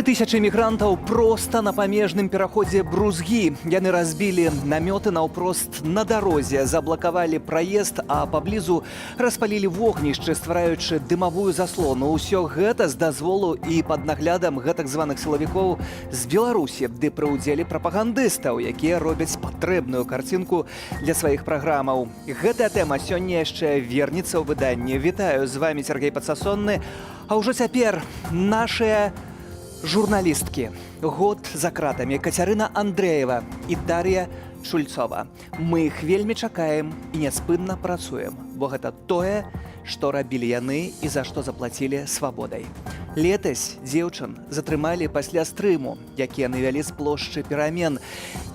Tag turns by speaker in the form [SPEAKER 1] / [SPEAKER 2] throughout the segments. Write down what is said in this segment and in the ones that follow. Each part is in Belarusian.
[SPEAKER 1] Тысячи мігрантаў проста на памежным пераходзе Брузгі. Яны разбілі намёты наўпрост на дарозе, заблакавалі праезд, а паблізу распалілі вогнішчы, ствараючы дымавую заслону. Усё гэта з дазволу і пад наглядам гэтак званых сілавікоў з Беларусі, ды пры ўдзеле прапагандыстаў, якія робяць патрэбную карцінку для сваіх праграмаў. Гэтая тэма сёння яшчэ вернецца ў выданні. Вітаю, з вами Сергей Подсасонны. А ўжо цяпер нашыя журналісткі. Год за кратамі Кацярына Андрэева і Дар'я Чульцова. Мы іх вельмі чакаем і няспынна працуем, бо гэта тое, што рабілі яны і за што заплацілі свабодай. Летась дзеўчын затрымалі пасля стрыму, які яны вялі з плошчы Перамен,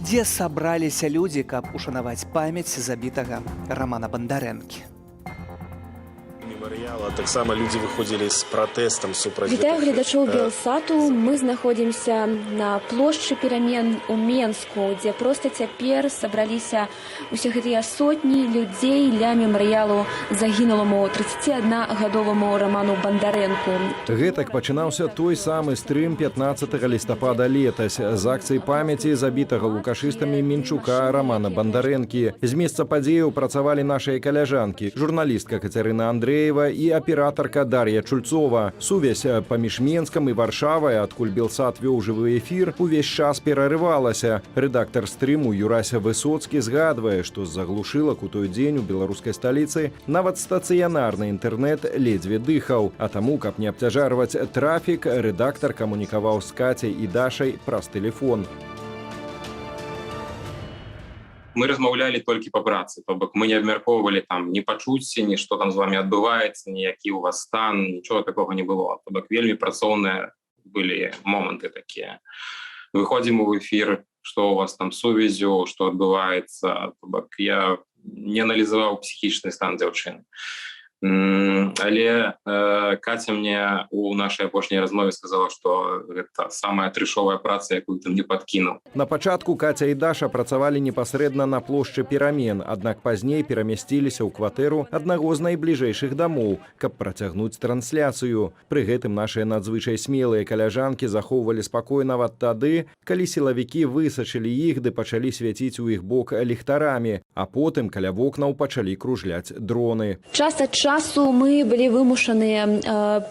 [SPEAKER 1] дзе сабраліся людзі, каб ушанаваць памяць забітага Рамана Бандарэнкі.
[SPEAKER 2] Таксама людзі выходзілі з пратэстам супраць.
[SPEAKER 3] Вітаю гледачоў Белсату. Мы знаходзімся на плошчы Перамен у Менску, дзе проста цяпер сабраліся усе гэтыя сотні людзей для мемарыялу загінуламу 31гадоваму Раману Бандарэнку.
[SPEAKER 4] Гэтак пачынаўся той самы стрым 15 лістапада летась з акцыі памяці забітага лукашыстамі Мінчука Рамана Бандарэнкі. З месца падзеяў працавалі нашыя каляжанкі, журналістка Кацярына Андрэева і аператарка Дар'я Чульцова. Сувязь паміж Менскам і Варшавай, адкуль Белсат вёў жывы эфір, увесь час перарывалася. Рэдактар стрыму Юрася Высоцкі згадвае, што з заглушылак у той дзень у беларускай сталіцы нават стацыянарны інтэрнэт ледзьве дыхаў. А таму, каб не абцяжарваць трафік, рэдактар камунікаваў з Кацяй і Дашай праз тэлефон.
[SPEAKER 5] Мы размаўлялі толькі па працы, то бок мы не абмяркоўвалі там ні пачуцці, ні што там з вами адбываецца, ні які ў вас стан, нічога такога не было. То бок вельмі працоўныя былі моманты такія. Выходзім у эфір, што у вас там сувязю, што адбываецца. То бок я не аналізаваў псіхічны стан дзяўчыны. Але Катя мне у нашай апошняй размове сказала, што гэта самая трышовая праца, якую ты мне падкінуў.
[SPEAKER 4] На пачатку Каця і Даша працавалі непасрэдна на плошчы Перамен, аднак пазней перамясціліся ў кватэру аднаго з найбліжэйшых дамоў, каб працягнуць трансляцыю. Пры гэтым нашыя надзвычай смелыя каляжанкі захоўвалі спакой нават тады, калі сілавікі высачылі іх ды пачалі свяціць у іх бок ліхтарамі, а потым каля вокнаў пачалі кружляць дроны.
[SPEAKER 3] Час ад часу мы былі вымушаныя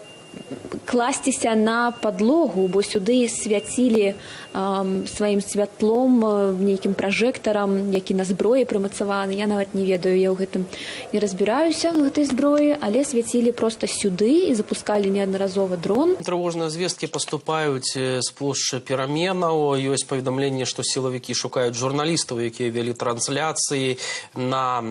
[SPEAKER 3] класціся на падлогу, бо сюды свяцілі сваім святлом нейкім пражэктарам, які на зброі прымацаваны. Я нават не ведаю, я ў гэтым не разбіраюся, у гэтай зброі, але свяцілі проста сюды і запускалі неаднаразова дрон.
[SPEAKER 6] Трывожныя звесткі паступаюць з плошчы Пераменаў. Ёсць паведамленне, што сілавікі шукаюць журналістаў, якія вялі трансляцыі на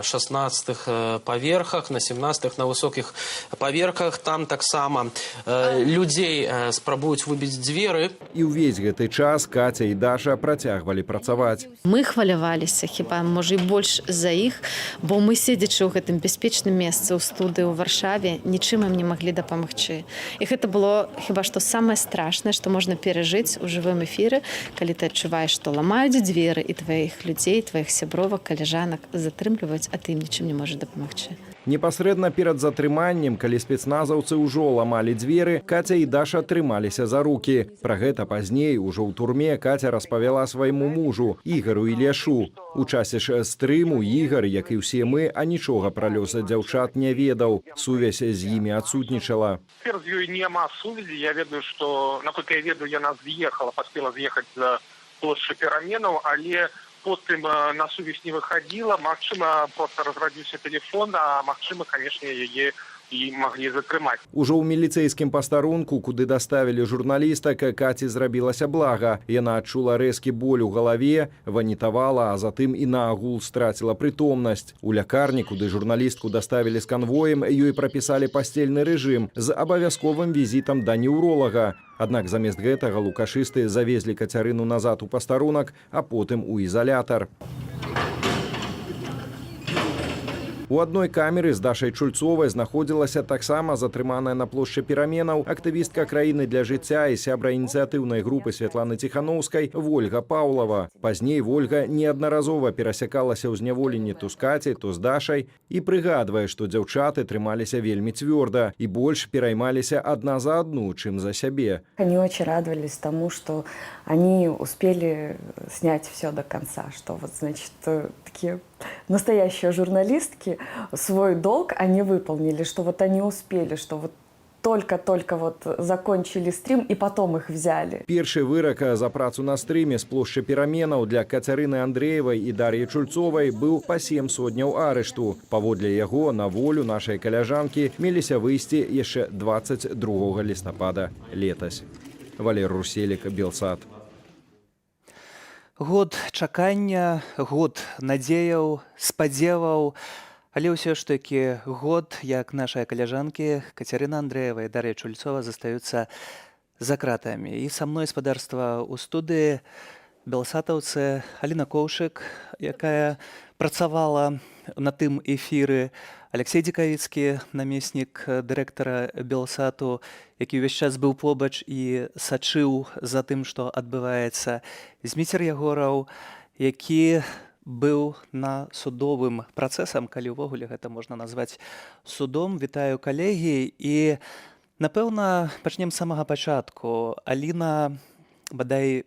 [SPEAKER 6] 16-х паверхах, на 17-х, на высокіх паверхах. Там таксама людзей спрабуюць выбіць дзверы.
[SPEAKER 4] І ўвесь гэты час Каця і Даша працягвалі працаваць.
[SPEAKER 7] Мы хваляваліся, хіба, можа, і больш за іх, бо мы, седзячы ў гэтым бяспечным месцы ў студыі ў Варшаве, нічым ім не маглі дапамагчы. І гэта было, хіба што, самае страшнае, што можна перажыць у жывым эфіры, калі ты адчуваеш, што ламаюць дзверы і тваіх людзей, тваіх сябровак, каляжанак затрымліваюць, а ты ім нічым не можаш дапамагчы.
[SPEAKER 4] Непасрэдна перад затрыманнем, калі спецназаўцы ўжо ламалі дзверы, Каця і Даша трымаліся за рукі. Пра гэта пазней, ужо ў турме, Каця распавяла свайму мужу, Ігару Ільяшу. У часе ж стрыму Ігар, як і ўсе мы, а нічога пра лёс дзяўчат не ведаў. Сувязь з імі адсутнічала.
[SPEAKER 8] Цяпер з ёй няма сувязі. Я ведаю, што, наколькі я ведаю, яна з'ехала, паспела з'ехаць за плошчы Пераменаў, але потым на сувязь не выходила, магчыма, просто разрадзіўся телефон, а магчыма, конечно, яе і маглі затрымаць.
[SPEAKER 4] Ужо ў міліцэйскім пастарунку, куды даставілі журналістак, Каці зрабілася блага. Яна адчула рэзкі боль у галаве, ванітавала, а затым і наагул страціла прытомнасць. У лякарні, куды журналістку даставілі з канвоем, ёй прапісалі пасцельны рэжым з абавязковым візітам да неўролага. Аднак замест гэтага лукашысты завезлі Кацярыну назад у пастарунак, а потым у ізалятар. У адной камеры з Дашай Чульцовай знаходзілася таксама затрыманая на плошчы пераменаў актывістка краіны для жыцця і сябра ініцыятыўнай групы Святланы Ціханаўскай Вольга Паўлава. Пазней Вольга неаднаразова перасякалася ў зняволенні то з Кацяй, то з Дашай і прыгадвае, што дзяўчаты трымаліся вельмі цвёрда і больш пераймаліся адна за одну, чым за сябе.
[SPEAKER 9] Они очень радовались тому, что они успели снять все до конца, что вот, значит, такие настоящие журналистки свой долг они выполнили, что вот они успели, что вот только вот закончили стрим и потом их взяли.
[SPEAKER 4] Першы вырак за працу на стрыме з плошчы пераменаў для Кацярыны Андрэевай і Дар'і Чульцовай быў па 7 сотняў арышту. Паводле яго на волю нашай каляжанкі меліся выйсці яшчэ 22 лістапада летась. Валер Руселік, Белсат.
[SPEAKER 1] Год чакання, год надзеяў, спадзеваў, але ўсё ж такі год, як нашыя каляжанкі Кацярына Андрэева і Дар'я Чульцова застаюцца за кратамі. І са мной спадарства ў студыі белсатаўцы Аліна Коўшык, якая працавала на тым эфіры, Алексей Дзікавіцкі, намеснік дырэктара Белсату, які ўвесь час быў побач і сачыў за тым, што адбываецца, Зміцер Ягораў, які быў на судовым працэсам, калі ўвогуле гэта можна назваць судом. Вітаю, калегі. І, напэўна, пачнем з самага пачатку. Аліна, бадай,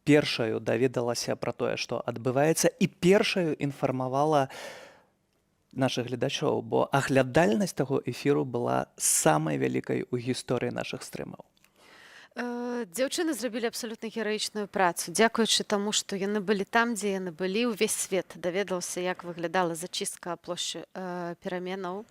[SPEAKER 1] першаю даведалася пра тое, што адбываецца, і першаю інфармавала нашых гледачоў, бо аглядальнасць таго эфіру была самай вялікай у гісторыі нашых стрымаў.
[SPEAKER 7] Дзяўчыны зрабілі абсалютна гераічную працу, дзякуючы таму, што яны былі там, дзе яны былі, увесь свет даведаўся, як выглядала зачыстка плошчы пераменаў.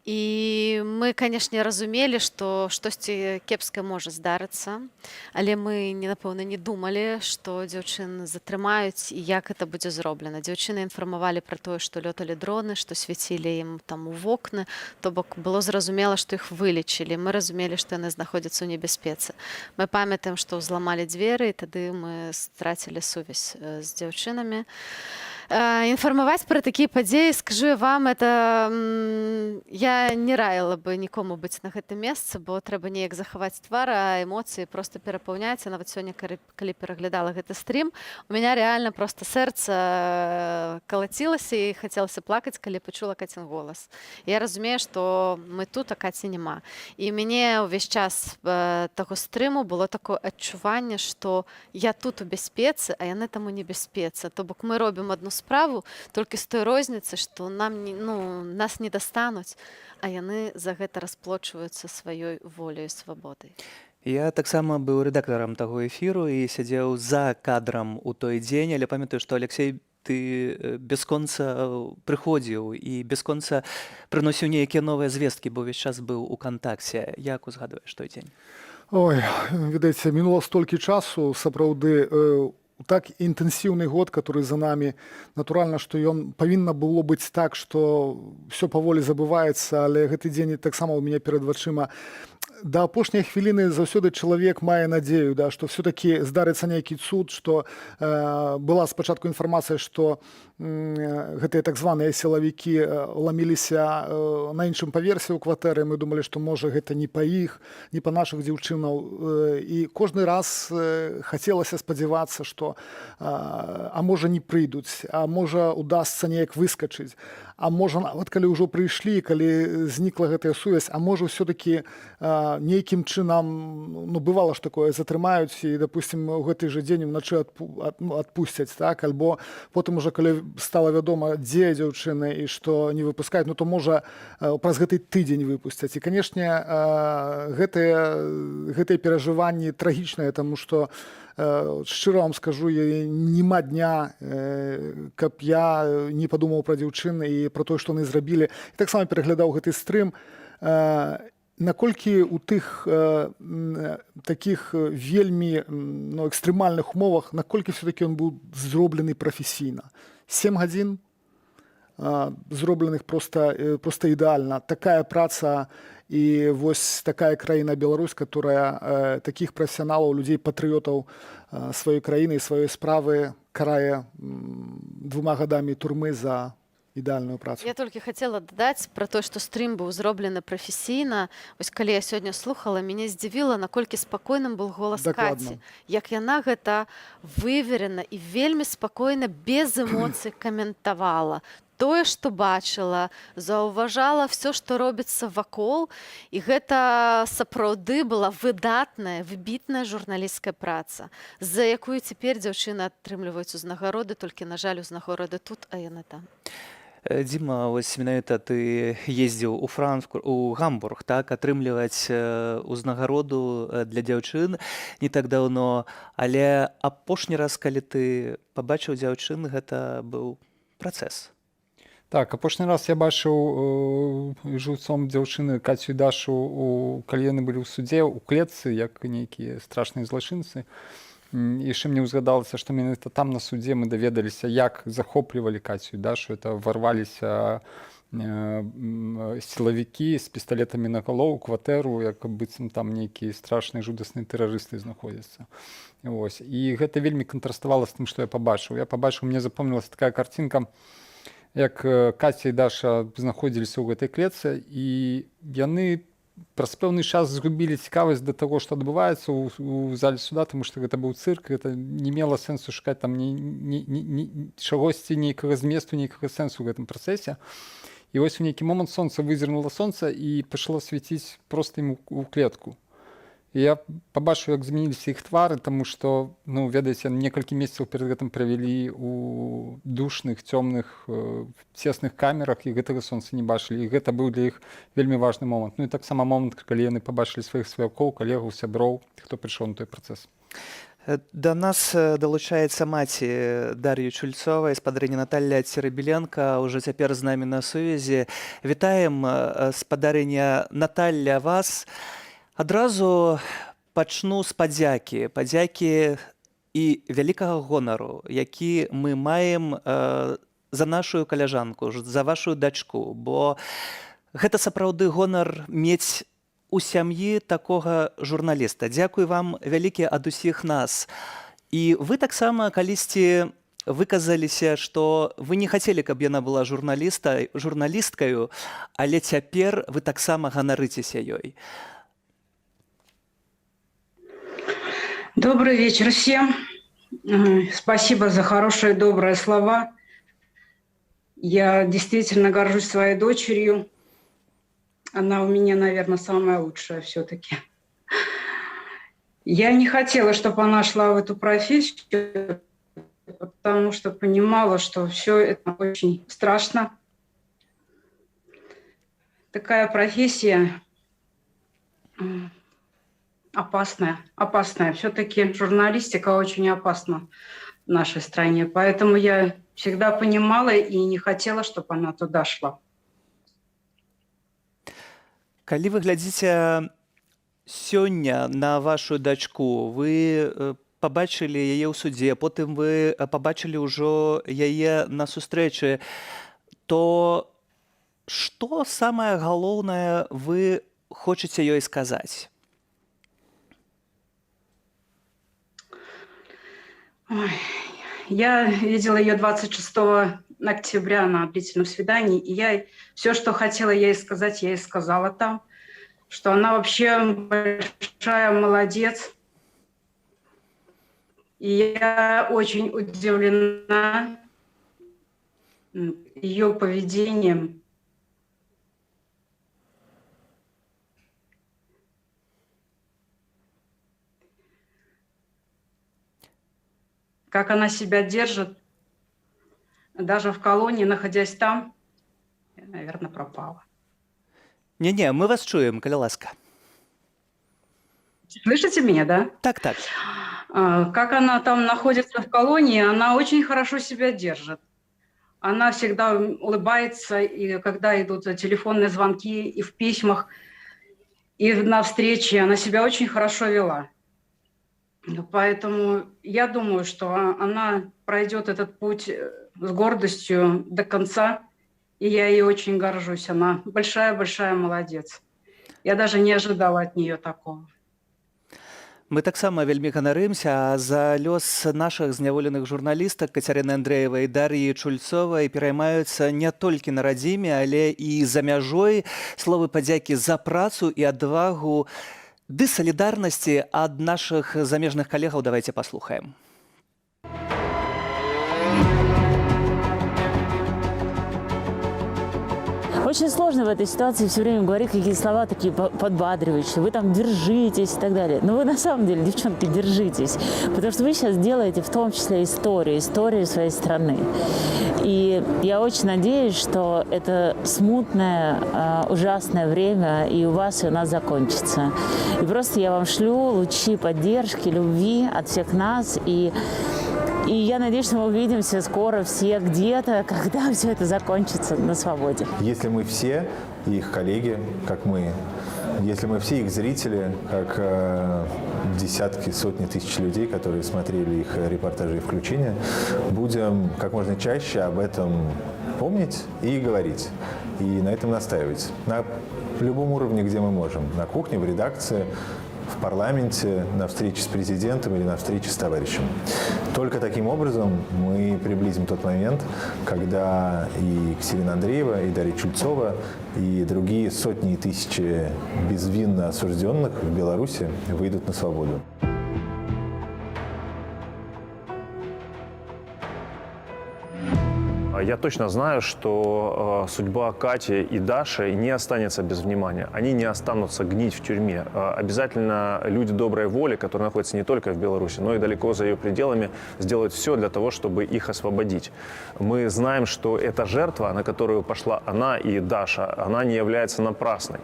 [SPEAKER 7] І мы, канешне, разумелі, што штосьці кепскае можа здарыцца, але мы, напэўна, не думалі, што дзяўчын затрымаюць і як гэта будзе зроблена. Дзяўчыны інфармавалі пра тое, што лёталі дроны, што свяцілі ім там у вокны, то бок было зразумела, што іх вылечылі. Мы разумелі, што яны знаходзяцца ў небяспецы. Мы памятаем, што ўзламалі дзверы, і тады мы страцілі сувязь з дзяўчынамі. Інфармаваць пра такія падзеі, скажу я вам, это я не раіла бы нікому быць на гэтым месцы, бо трэба неяк захаваць твар, а эмоцыі проста перапаўняць. Нават сёння, калі пераглядала гэты стрім, у мяне рэальна проста сэрца калацілася і хацелася плакаць, калі пачула Кацін голас. Я разумею, што мы тут, а Каці няма. І мяне ўвесь час таго стрыму было такое адчуванне, што я тут у бяспецы, а яны там у небяспецы. То бок мы робім адну справу толькі з той розніцы, што нас не дастануць, а яны за гэта расплочваюцца сваёй воляй і свабодай.
[SPEAKER 1] Я таксама быў рэдактарам таго эфіру і сядзеў за кадрам у той дзень, але памятаю, што Алексей, ты бясконца прыходзіў і бясконца прыносіў нейкія новыя звесткі, бо ўвесь час быў у кантакце. Як узгадваеш той дзень?
[SPEAKER 10] Ой, відаеце, мінула столькі часу, сапраўды, так інтэнсіўны год, который за нами, натуральна, што ён павінна было быць так, што все паволі забываецца, але гэты дзень таксама ў мяне перад вачыма. Да апошняй хвіліны заўсёды чалавек мае надзею, да, што все-таки здарыцца нейкі цуд, што была спачатку інфармацыя, што гэтыя так званыя сілавікі ламіліся на іншым паверсе ў кватэры. Мы думалі, што можа гэта не па іх, не па нашых дзяўчынаў. І кожны раз хацелася спадзявацца, што а можа не прыйдуць, а можа удасца неяк выскачыць. А можа, нават калі ўжо прыйшлі, калі знікла гэтая сувязь, а можа ўсё-такі нейкім чынам, бывала ж такое, затрымаюць і, допустим, у гэты же дзень уначы адпусцяць, так? Альбо потым уже, калі стала вядома, дзе дзяўчыны і што не выпускаюць, то можа праз гэты тыдзень выпусцяць. І, канешне, гэтыя перажыванні трагічныя, таму што шчыра вам скажу, няма дня, каб я не падумаў пра дзяўчын і пра тое, што яны зрабілі. І таксама пераглядаў гэты стрым. Наколькі у тых такіх вельмі экстрэмальных умовах, наколькі все-таки ён быў зроблены прафесійна. 7 гадзін зробленых просто ідэальна. Такая праца і вось такая краіна Беларусь, которая такіх прафесіяналаў, людзей, патрыётаў сваёй краіны і сваёй справы карае 2 гадамі турмы за ідэальную працу.
[SPEAKER 7] Я толькі хацела дадаць пра тое, што стрым быў зроблены прафесійна. Вось калі я сёння слухала, мяне здзівіла, наколькі спакойным был голас
[SPEAKER 10] Дакладна.
[SPEAKER 7] Каці. Як яна гэта выверена і вельмі спакойна, без эмоцый каментавала. Тое, што бачыла, заўважала ўсё, што робіцца вакол, і гэта сапраўды была выдатная, выбітная журналісцкая праца, за якую цяпер дзяўчыны атрымліваюць узнагароды, толькі, на жаль, узнагароды тут, а яны там.
[SPEAKER 1] Дима, вось менавіта ты ездзіў у Гамбург, так, атрымліваць узнагароду для дзяўчын не так даўно, але апошні раз, калі ты пабачыў дзяўчын, гэта быў працэс.
[SPEAKER 11] Так, апошні раз я бачыў жыўцом дзяўчыны Кацю і Дашу, калі яны былі ў судзе, у клетцы, як нейкія страшныя злачынцы. І яшчэ мне ўзгадалася, што менавіта там на судзе мы даведаліся, як захоплівалі Кацю і Дашу. Это ворваліся сілавікі з пісталетамі на галоў у кватэру, як быццам там нейкія страшныя жудасныя тэрарысты знаходзяцца. Вось. І гэта вельмі кантраставала з тым, што я пабачыў. Мне запомнілася такая карцінка, як Каця і Даша знаходзіліся ў гэтай клетцы, і яны праз пэўны час згубілі цікавасць да таго, што адбываецца ў зале суда, тому што гэта быў цырк, гэта не мела сэнсу шукаць там чагосьці, нейкага зместу, нейкага сэнсу ў гэтым працэсе. І вось у нейкі момант вызірнула сонца і пачало свяціць проста ім у клетку. І я пабачыў, як змяніліся іх твары, таму што, ведаеце, некалькі месяцаў перад гэтым правялі у душных, цёмных, цесных камерах, і гэтага сонца не бачылі. І гэта быў для іх вельмі важны момант. І таксама момант, калі яны пабачылі сваіх сваякоў, калегаў, сяброў, хто прыйшоў на той працэс.
[SPEAKER 1] Да нас далучаецца маці Дар'і Чульцовай, спадарыня Наталля Церабіленка, ўжо цяпер з намі на сувязі. Вітаем, спадарыня Наталля, вас. Адразу пачну з падзякі і вялікага гонару, які мы маем за нашу каляжанку, за вашу дачку, бо гэта сапраўды гонар мець у сям'і такога журналіста. Дзякуй вам вялікі ад усіх нас. І вы таксама калісьці выказаліся, што вы не хацелі, каб яна была журналісткаю, але цяпер вы таксама ганарыцеся ёй.
[SPEAKER 12] Добрый вечер всем. Спасибо за хорошие, добрые слова. Я действительно горжусь своей дочерью. Она у меня, наверное, самая лучшая все-таки. Я не хотела, чтобы она шла в эту профессию, потому что понимала, что все это очень страшно. Такая профессия опасная. Все-таки журналистика очень опасна в нашей стране. Поэтому я всегда понимала и не хотела, чтобы она туда шла.
[SPEAKER 1] Калі вы глядзіце сёння на вашу дачку, вы пабачылі яе ў судзе, потым вы пабачылі ўжо яе на сустрэчы, то што самае галоўнае вы хочаце ёй сказаць?
[SPEAKER 12] Я видела ее 26 октября на длительном свидании, и я все, что хотела ей сказать, я ей сказала там, что она вообще большая молодец. И я очень удивлена ее поведением. Как она себя держит, даже в колонии, находясь там, я, наверное, пропала.
[SPEAKER 1] Не-не, мы вас чуем, калі ласка.
[SPEAKER 12] Слышите меня, да?
[SPEAKER 1] Так.
[SPEAKER 12] Как она там находится в колонии, она очень хорошо себя держит. Она всегда улыбается, и когда идут телефонные звонки, и в письмах, и на встрече, она себя очень хорошо вела. Поэтому я думаю, что она пройдет этот путь с гордостью до конца, и я ей очень горжусь. Она большая-большая молодец. Я даже не ожидала от нее такого.
[SPEAKER 1] Мы таксама вельмі ганарымся, а за лёс нашых зняволеных журналістак Кацярыны Андрэевай і Дар'і Чульцовай пераймаюцца не толькі на радзіме, але і за мяжой. Словы падзякі за працу і адвагу ды салідарнасці ад нашых замежных калегаў давайце паслухаем.
[SPEAKER 13] Очень сложно в этой ситуации все время говорить какие-то слова такие подбадривающие. Вы там держитесь и так далее. Но вы на самом деле, девчонки, держитесь. Потому что вы сейчас делаете в том числе историю своей страны. И я очень надеюсь, что это смутное, ужасное время и у вас, и у нас закончится. И просто я вам шлю лучи поддержки, любви от всех нас. И я надеюсь, что мы увидимся скоро все где-то, когда все это закончится на свободе.
[SPEAKER 14] Если мы все их коллеги, как мы, если мы все их зрители, как десятки, сотни тысяч людей, которые смотрели их репортажи и включения, будем как можно чаще об этом помнить и говорить. И на этом настаивать. На любом уровне, где мы можем. На кухне, в редакции, в парламенте, на встрече с президентом или на встрече с товарищем. Только таким образом мы приблизим тот момент, когда и Катерина Андреева, и Дарья Чульцова, и другие сотни и тысячи безвинно осужденных в Беларуси выйдут на свободу.
[SPEAKER 15] Я точно знаю, что судьба Кати и Даши не останется без внимания. Они не останутся гнить в тюрьме. Обязательно люди доброй воли, которые находятся не только в Беларуси, но и далеко за ее пределами, сделают все для того, чтобы их освободить. Мы знаем, что эта жертва, на которую пошла она и Даша, она не является напрасной.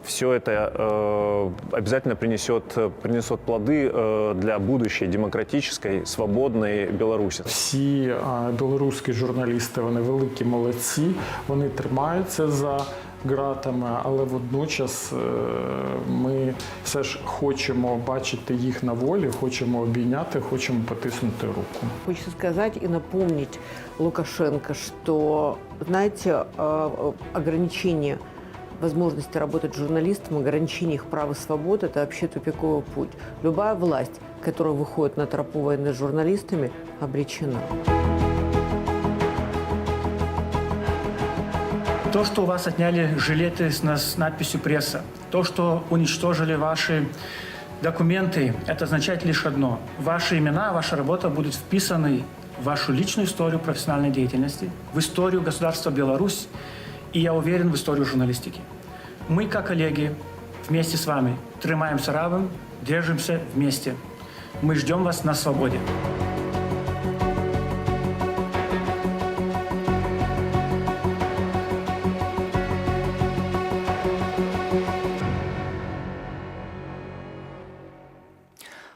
[SPEAKER 15] Все это обязательно принесет плоды для будущей демократической, свободной Беларуси.
[SPEAKER 16] Всі білоруські журналісти, вони великі молодці, вони тримаються за ґратами, але водночас ми все ж хочемо бачити їх на волі, хочемо обійняти, хочемо потиснути руку.
[SPEAKER 17] Хочется сказать и напомнить Лукашенко, что, знаете, ограничение возможности работать журналистам, ограничение их прав и свобод – это вообще тупиковый путь. Любая власть, которая выходит на тропу войны с журналистами, обречена.
[SPEAKER 18] То, что у вас отняли жилеты с надписью «Пресса», то, что уничтожили ваши документы, это означает лишь одно. Ваши имена, ваша работа будут вписаны в вашу личную историю профессиональной деятельности, в историю государства Беларусь, и, я уверен, в историю журналистики. Мы, как коллеги, вместе с вами тримаемся равным, держимся вместе. Мы ждем вас на свободе.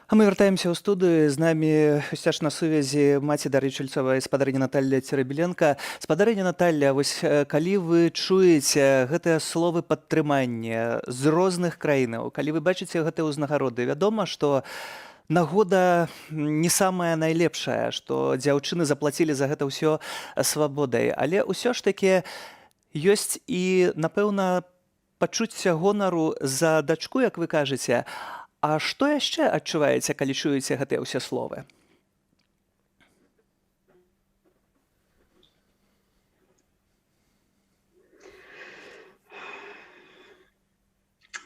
[SPEAKER 1] А мы вяртаемся ў студыю. З намі ўсё ж на сувязі маці Дар'і Чульцовай, спадарыня Наталья Церабеленко. Спадарыня Наталья, вось калі вы чуеце гэтыя словы падтрымання з розных краінаў, калі вы бачыце гэтыя ўзнагароды, вядома, што нагода не самая найлепшая, што дзяўчыны заплацілі за гэта ўсё свабодай, але ўсё ж такі ёсць і, напэўна, пачуцце гонару за дачку, як вы кажаце. А што яшчэ адчуваеце, калі чуеце гэтыя ўсе словы?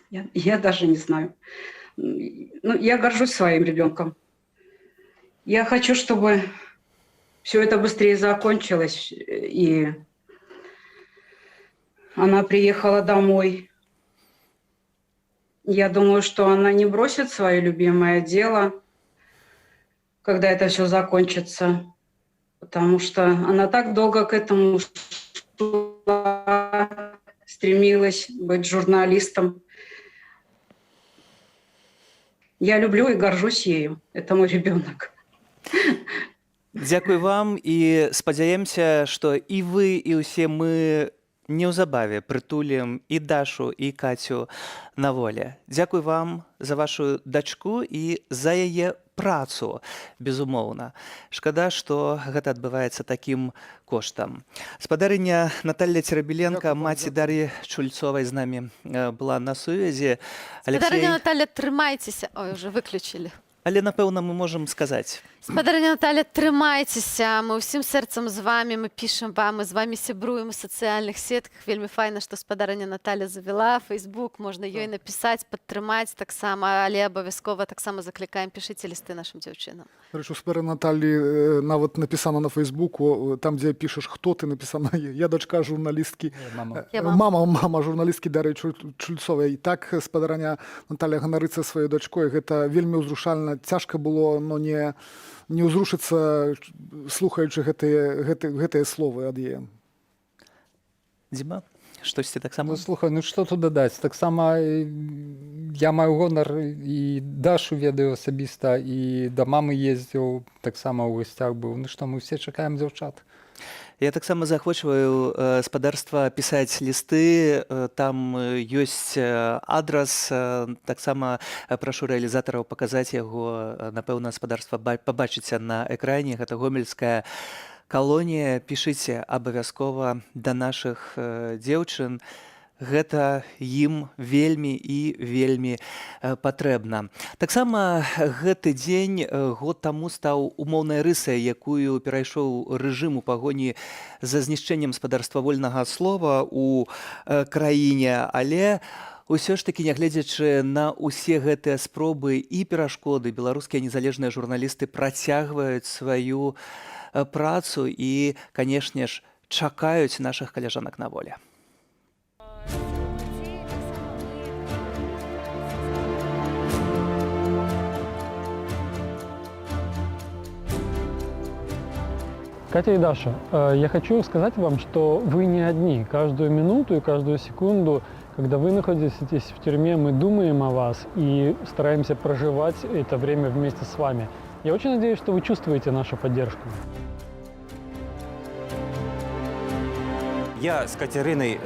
[SPEAKER 12] Я даже не знаю. Ну, я горжусь своим ребенком. Я хочу, чтобы все это быстрее закончилось, и она приехала домой. Я думаю, что она не бросит свое любимое дело, когда это все закончится, потому что она так долго к этому шла, стремилась быть журналистом. Я люблю и горжусь ею. Это мой ребенок.
[SPEAKER 1] Дзякуй вам і спадзяемся, што і вы, і ўсе мы неўзабаве прытулім і Дашу, і Кацю на волі. Дзякуй вам за вашу дачку і за яе працу, безумоўна. Шкада, што гэта адбываецца такім коштам. Спадарыня Наталья Церабіленка, маці Дар'і Чульцовай з намі была на сувязі.
[SPEAKER 7] Спадарыня Наталья, трымайцеся. Ой, уже выключили.
[SPEAKER 1] Але, напэўна, мы можам сказаць.
[SPEAKER 7] Спадарыня Наталья, трымайцеся. Мы ўсім сэрцам з вами, мы пішам вам, мы з вами сябруем у сацыяльных сетках. Вельмі файна, што спадарыня Наталья завела Facebook, можна ёй напісаць, падтрымаць таксама, але абавязкова таксама заклікаем, пішыце лісты нашым дзяўчынам.
[SPEAKER 10] Рэчу, спадарыня Натальі нават напісана на Фейсбуку, там, дзе пішаш, хто ты, напісана, я дачка журналісткі, мама журналісткі Дар'і Чульцовай. І так спадарыня Наталья ганарыцца сваёй дачкой, гэта вельмі ўзрушальна, цяжка было, но не ўзрушыцца, слухаючы гэтыя словы ад яе.
[SPEAKER 1] Дзіма, штосьці таксама?
[SPEAKER 11] Ну, слухай, ну што тут дадаць? Таксама я маю гонар і Дашу ведаю асабіста, і да мамы ездзіў, таксама ў гасцях быў. Ну што, мы ўсе чакаем дзяўчат.
[SPEAKER 1] Я таксама заахвочваю спадарства пісаць лісты, там ёсць адрас, таксама прашу рэалізатараў паказаць яго, напэўна, спадарства пабачыце на экране, гэта гомельская калонія, пішыце абавязкова да нашых дзеўчын. Гэта ім вельмі і вельмі патрэбна. Таксама гэты дзень год таму стаў умоўнай рысай, якую перайшоў рэжым у пагоні за знішчэннем спадарства вольнага слова ў краіне, але ўсё ж такі, нягледзячы на ўсе гэтыя спробы і перашкоды, беларускія незалежныя журналісты працягваюць сваю працу і, канешне ж, чакаюць нашых каляжанак на волі.
[SPEAKER 16] Катя и Даша, я хочу сказать вам, что вы не одни. Каждую минуту и каждую секунду, когда вы находитесь в тюрьме, мы думаем о вас и стараемся проживать это время вместе с вами. Я очень надеюсь, что вы чувствуете нашу поддержку.
[SPEAKER 19] Я з Кацярынай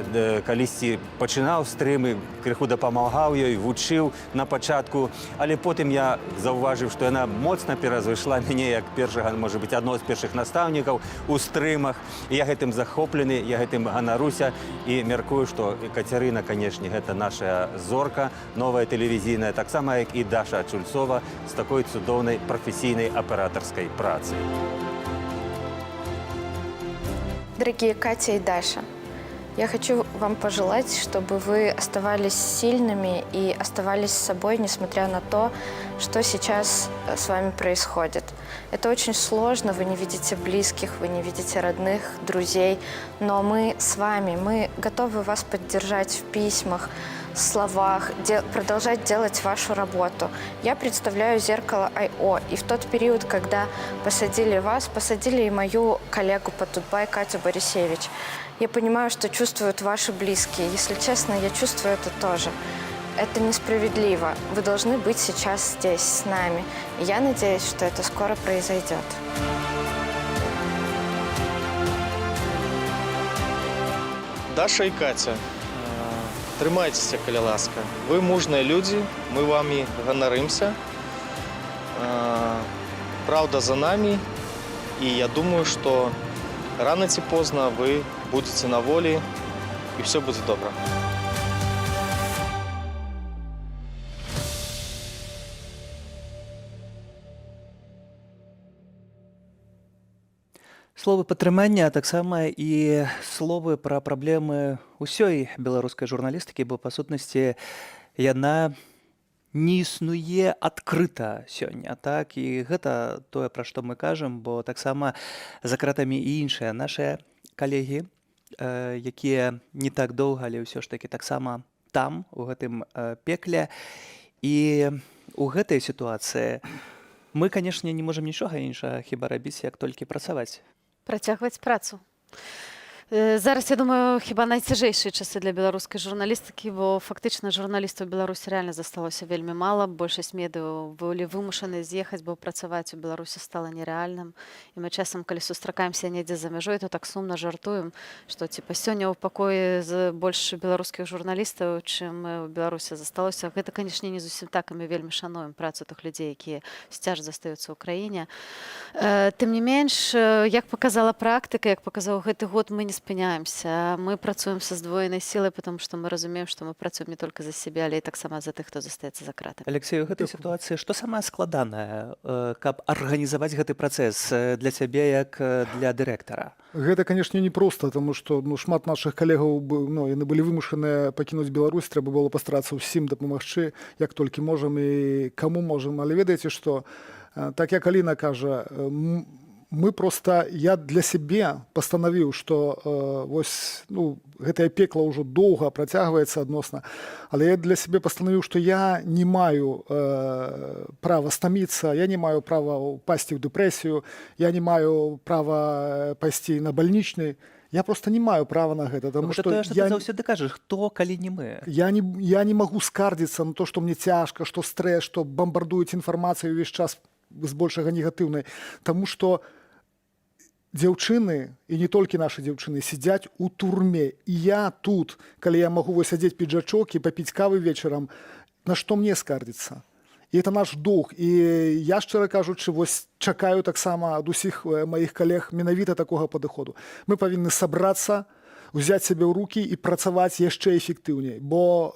[SPEAKER 19] калісьці пачынаў стрымы, крыху дапамагаў ёй, вучыў на пачатку, але потым я заўважыў, што яна моцна перазвышла мяне як першага, можа быць, адно з першых настаўнікаў у стрымах. Я гэтым захоплены, я гэтым ганаруся і мяркую, што Кацярына, канешне, гэта наша зорка, новая тэлевізійная, таксама як і Даша Чульцова з такой цудоўнай прафесійнай аператарскай працай.
[SPEAKER 20] Дорогие Катя и Даша, я хочу вам пожелать, чтобы вы оставались сильными и оставались собой, несмотря на то, что сейчас с вами происходит. Это очень сложно, вы не видите близких, вы не видите родных, друзей, но мы с вами, мы готовы вас поддержать в письмах, словах, продолжать делать вашу работу. Я представляю «Зеркало I.O.», и в тот период, когда посадили вас, посадили и мою коллегу по Тутбай Катю Борисевич. Я понимаю, что чувствуют ваши близкие. Если честно, я чувствую это тоже. Это несправедливо. Вы должны быть сейчас здесь, с нами. И я надеюсь, что это скоро произойдет.
[SPEAKER 21] Даша и Катя, трымайцеся, калі ласка. Вы мужныя людзі, мы вами ганарымся. Праўда за нами, і я думаю, што рано ці позна вы будете на волі, і все будзе добра.
[SPEAKER 1] Словы падтрымання, а таксама і словы пра праблемы ўсёй беларускай журналістыкі, бо, па сутнасці, яна не існуе адкрыта сёння. Так? І гэта тое, пра што мы кажам, бо таксама за кратамі і іншыя нашыя калегі, якія не так доўга, але ўсё ж такі таксама там, у гэтым пекле. І у гэтай сітуацыі мы, канешне, не можам нічога іншага хіба рабіць, як толькі працаваць.
[SPEAKER 7] Працягваць працу. Зараз, я думаю, хіба найцяжэйшыя часы для беларускай журналістыкі, бо фактычна журналістаў у Беларусі рэальна засталося вельмі мала. Большасць медыяў былі вымушаны з'ехаць, бо працаваць у Беларусі стала нерэальным. І мы часам, калі сустракаемся недзе за мяжой, то так сумна жартуем, што ціпа сёння ў пакоі з больш беларускіх журналістаў, чым у Беларусі засталося. Гэта, канешне, не зусім так, і мы вельмі шануем працу тых людзей, якія сцяж застаюцца ў краіне. Тым не менш, як показала практыка, як показаў гэты год, мы не спыняемся. Мы працуем са здвоенай сілай, потому што мы разумеем, што мы працуем не толькі за сябе, але і таксама за тых, хто застаецца за кратамі.
[SPEAKER 1] Алексей, у гэтай сітуацыі што самае складанае, каб арганізаваць гэты працэс для цябе як для дырэктара?
[SPEAKER 10] Гэта, канешне, не проста, таму што шмат нашых калегаў яны былі вымушаныя пакінуць Беларусь, трэба было пастарацца ўсім дапамагчы, як толькі можам і каму можам. Але ведаеце, што так як Аліна кажа, я для сябе пастанавіў, што гэтае пекла ўжо доўга працягваецца адносна, але я для сябе пастанавіў, што я не маю права стаміцца, я не маю права ўпасці ў дэпрэсію, я не маю права пайсці на бальнічны. Я просто не маю права на гэта, таму што
[SPEAKER 1] ты заўсёды кажаш, хто, калі не мы.
[SPEAKER 10] Я не магу скардзіцца на то, што мне цяжка, што стрэс, што бамбардуюць інфармацыю ўвесь час збольшага негатыўнай, таму што дзяўчыны, і не толькі нашы дзяўчыны, сядзяць у турме. І я тут, калі я магу высадзець піджачок і папіць кавы вечарам, на што мне скардзіцца? І это наш доўг. І я, шчыра кажучы, чакаю таксама ад усіх маіх калег менавіта такога падыходу. Мы павінны сабрацца, узяць сябе ў рукі і працаваць яшчэ эфектыўней. Бо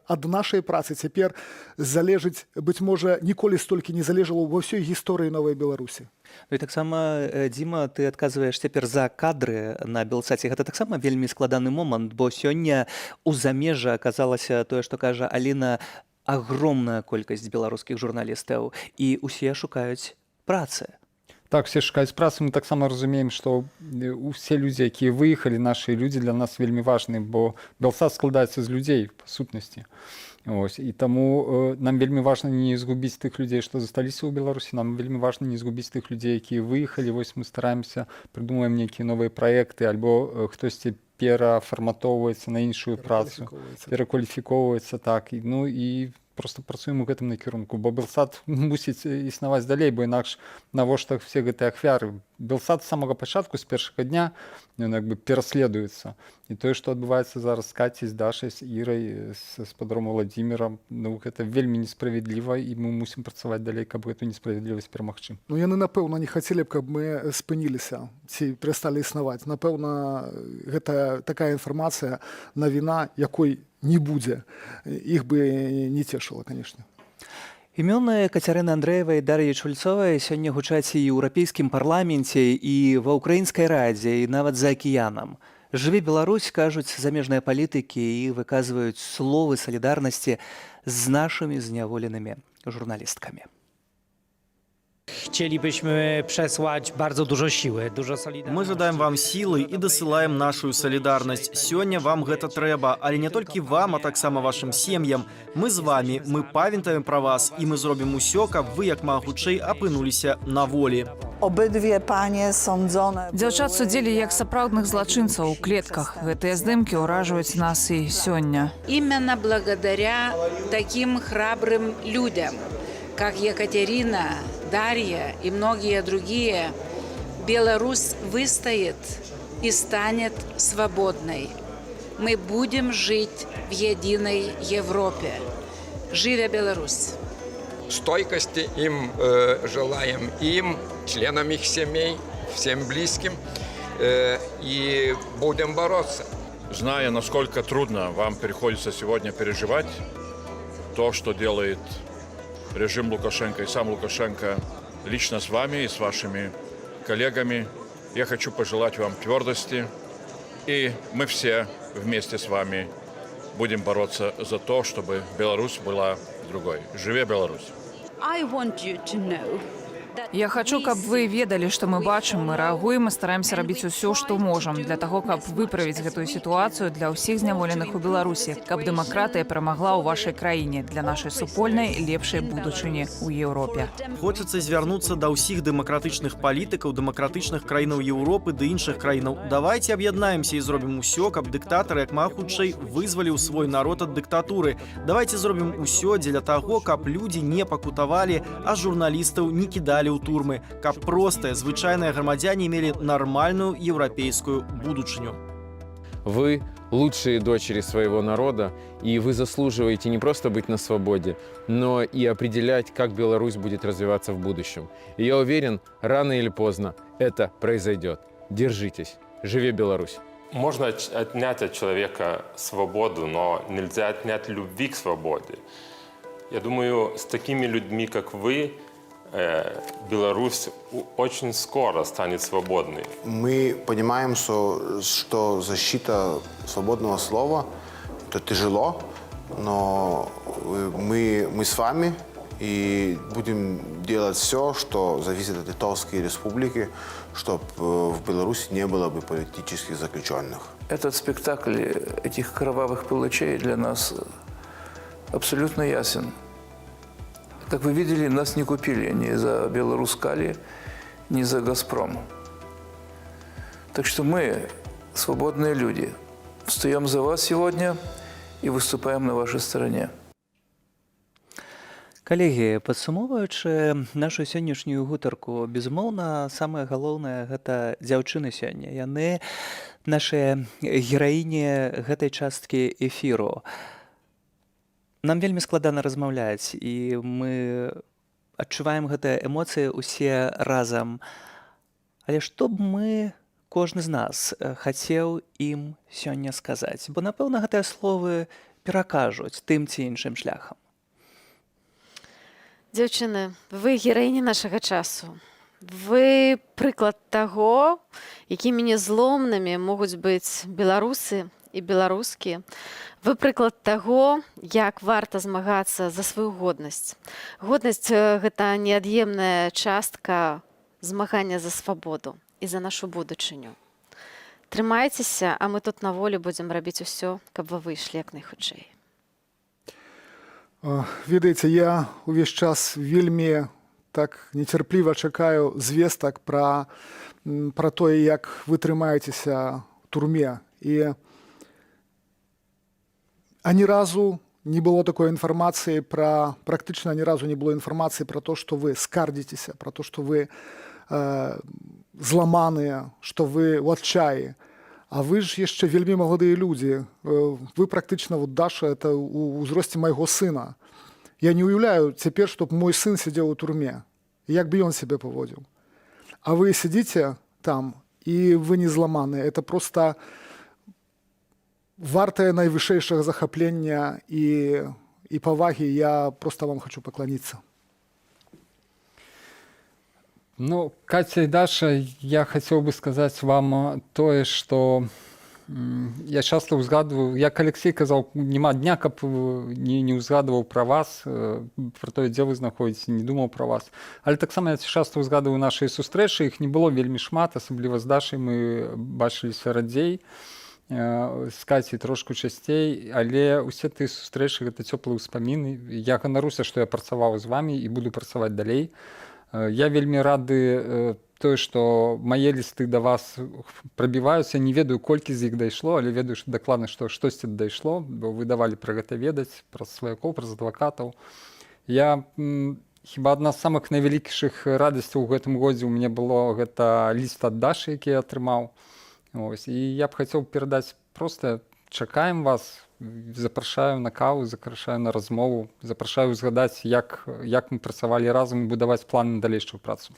[SPEAKER 10] ад нашай працы цяпер залежыць, быць можа, ніколі столькі не залежало ва ўсёй гісторыі Новай Беларусі.
[SPEAKER 1] Ну і таксама, Дзіма, ты адказваеш цяпер за кадры на Белсаце. Гэта таксама вельмі складаны момант, бо сёння у замежжа аказалася тое, што кажа Аліна, агромная колькасць беларускіх журналістаў, і усе шукаюць працы.
[SPEAKER 11] Так, все шукаюць працы. Мы таксама разумеем, што усе людзі, якія выехалі, нашы людзі для нас вельмі важны, бо Белсат складаецца з людзей, па сутнасці. І таму нам вельмі важна не згубіць тых людзей, што засталіся ў Беларусі, нам вельмі важна не згубіць тых людзей, якія выехалі. Мы стараемся, прыдумаем нейкія новыя праекты, альбо хтосьці перафарматоўваецца на іншую працу, перакваліфікоўваецца, так. І просто працуем у гэтым накірунку, бо Белсат мусіць існаваць далей, бо інакш навошта все гэтыя ахвяры. Белсат з самага пачатку, з першага дня, ён пераследуецца. І тое, што адбываецца зараз з Кацей, з Дашай, з Ірай, з спадаром Владзімірам, гэта вельмі несправядліва, і мы мусім працаваць далей, каб гэту несправядлівасць перамагчы.
[SPEAKER 10] Яны, напэўна, не хацелі б, каб мы спыніліся ці перасталі існаваць. Напэўна, гэта такая інфармацыя, навіна, якой не будзе. Іх бы не цешыла, канешне.
[SPEAKER 1] Імёны Кацярыны Андрэевай і Дар'і Чульцовай сёння гучаць і ў еўрапейскім парламенце, і ва ўкраінскай радзе, і нават за акіянам. Жыве Беларусь, кажуць замежныя палітыкі, і выказваюць словы салідарнасці з нашымі зняволенымі журналісткамі.
[SPEAKER 2] Chcielibyśmy przesłać bardzo dużo siły, dużo solidarności.
[SPEAKER 22] Мы жадаем вам сілы і дасылаем нашу салідарнасць. Сёння вам гэта трэба, але не толькі вам, а таксама вашым сем'ям. Мы з вамі, мы памятаем пра вас, і мы зробім усё, каб вы як мага хутчэй апынуліся на волі.
[SPEAKER 23] Обидві пані сандзоне.
[SPEAKER 24] Дзяўчат судзілі як сапраўдных злачынцаў у клетках. Гэтыя здымкі ўражваюць нас і сёння.
[SPEAKER 25] Именно благодаря таким храбрым людям, как Екатерина, Дарья и многие другие, Беларусь выстоит и станет свободной. Мы будем жить в единой Европе. Живя Беларусь!
[SPEAKER 26] Стойкости им желаем, им, членам их семей, всем близким, и будем бороться.
[SPEAKER 27] Зная, насколько трудно вам приходится сегодня переживать то, что делает режим Лукашенко и сам Лукашенко лично с вами и с вашими коллегами, я хочу пожелать вам твердости, и мы все вместе с вами будем бороться за то, чтобы Беларусь была другой. Живе Беларусь!
[SPEAKER 28] I want you to know
[SPEAKER 24] Я хочу, каб вы ведалі, што мы бачым, мы рэагуем і стараемся рабіць усё, што можам для таго, каб выправіць гэтую сітуацыю для ўсіх зняволеных у Беларусі, каб дэмакратыя перамагла ў вашай краіне для нашай супольнай лепшай будучыні ў Еўропе.
[SPEAKER 22] Хочацца звярнуцца да ўсіх дэмакратычных палітыкаў, дэмакратычных краінаў Еўропы ды іншых краінаў. Давайце аб'яднаемся і зробім усё, каб дыктатар як мага хутчэй вызваліў свой народ ад дыктатуры. Давайце зробім усё дзеля таго, каб людзі не пакутавалі, а журналістаў не кідалі ў турмы, каб простыя, звычайныя грамадзяне мелі нармальную еўрапейскую будучыню.
[SPEAKER 3] Вы лучшие дочери своего народа, и вы заслуживаете не просто быть на свободе, но и определять, как Беларусь будет развиваться в будущем. И я уверен, рано или поздно это произойдет. Держитесь. Живи Беларусь!
[SPEAKER 4] Можно отнять от человека свободу, но нельзя отнять любви к свободе. Я думаю, с такими людьми, как вы, Беларусь очень скоро станет свободной.
[SPEAKER 5] Мы понимаем, что защита свободного слова – это тяжело, но мы с вами и будем делать все, что зависит от Литовской Республики, чтобы в Беларуси не было бы политических заключенных.
[SPEAKER 6] Этот спектакль этих кровавых палачей для нас абсолютно ясен. Как вы видели, нас не купили ни за Беларускали, ни за Газпром. Так что мы, свободные люди, встаем за вас сегодня и выступаем на вашей стороне.
[SPEAKER 1] Калегі, падсумоўваючы нашу сённяшнюю гутарку, безумоўна, самае галоўнае – гэта дзяўчыны сёння. Яны нашыя гераіні гэтай часткі эфіру. Нам вельмі складана размаўляць, і мы адчуваем гэтыя эмоцыі ўсе разам. Але што б мы, кожны з нас, хацеў ім сёння сказаць? Бо, напэўна, гэтыя словы перакажуць тым ці іншым шляхам.
[SPEAKER 7] Дзяўчыны, вы гераіні нашага часу. Вы прыклад таго, якімі незломнымі могуць быць беларусы і беларускі. Вы прыклад таго, як варта змагацца за сваю годнасць. Годнасць – гэта неад'емная частка змагання за свабоду і за нашу будучыню. Трымайцеся, а мы тут на волі будзем рабіць усё, каб вы выйшлі як найхутчэй.
[SPEAKER 10] Ведаеце, я увесь час вельмі так нецярпліва чакаю звестак пра тое, як вы трымаецеся ў турме. А ні разу не было такой информации практично ни разу не было информации про то, что вы скардитесь, про то, что вы зламаныя, что вы в отчаі. А вы ж яшчэ вельмі маладыя людзі. Вы практычна, вот Даша, это у ўзросце майго сына. Я не уяўляю цяпер, чтоб мой сын сидзеў у турме. Як бы ён себе паводзіў. А вы сидите там, и вы не зламаныя. Это просто вартае найвышэйшага захаплення і павагі. Я просто вам хочу пакланіцца.
[SPEAKER 11] Ну, Катя и Даша, я хотел бы сказать вам тое, что я часто узгадываю, як Алексей казал, нема дня, каб не узгадывал про вас, про то, дзе вы знаходзіце, не думал про вас. Але таксама я часто узгадываю наши сустрэчы, іх не было вельмі шмат, асабліва з Дашай мы бачыліся радзей, з Кацей трошку часцей, але усе тыя сустрэчы гэта цёплыя ўспаміны. Я ганаруся, што я працаваў з вамі і буду працаваць далей. Я вельмі рады тое, што мае лісты да вас прабіваюцца. Не ведаю, колькі з іх дайшло, але ведаю, што дакладна, што штосьці дайшло, бо вы давалі пра гэта ведаць, праз сваякоў, праз адвакатаў. Я хіба адна з самых найвялікішых радасцяў у гэтым годзе ў мяне было гэта ліст ад Дашы, які я атрымаў. І я б хацеў перадаць проста чакаем вас, запрашаю на каву, запрашаю на размову, запрашаю згадаць, як мы працавалі разам і будаваць планы на далейшую працу.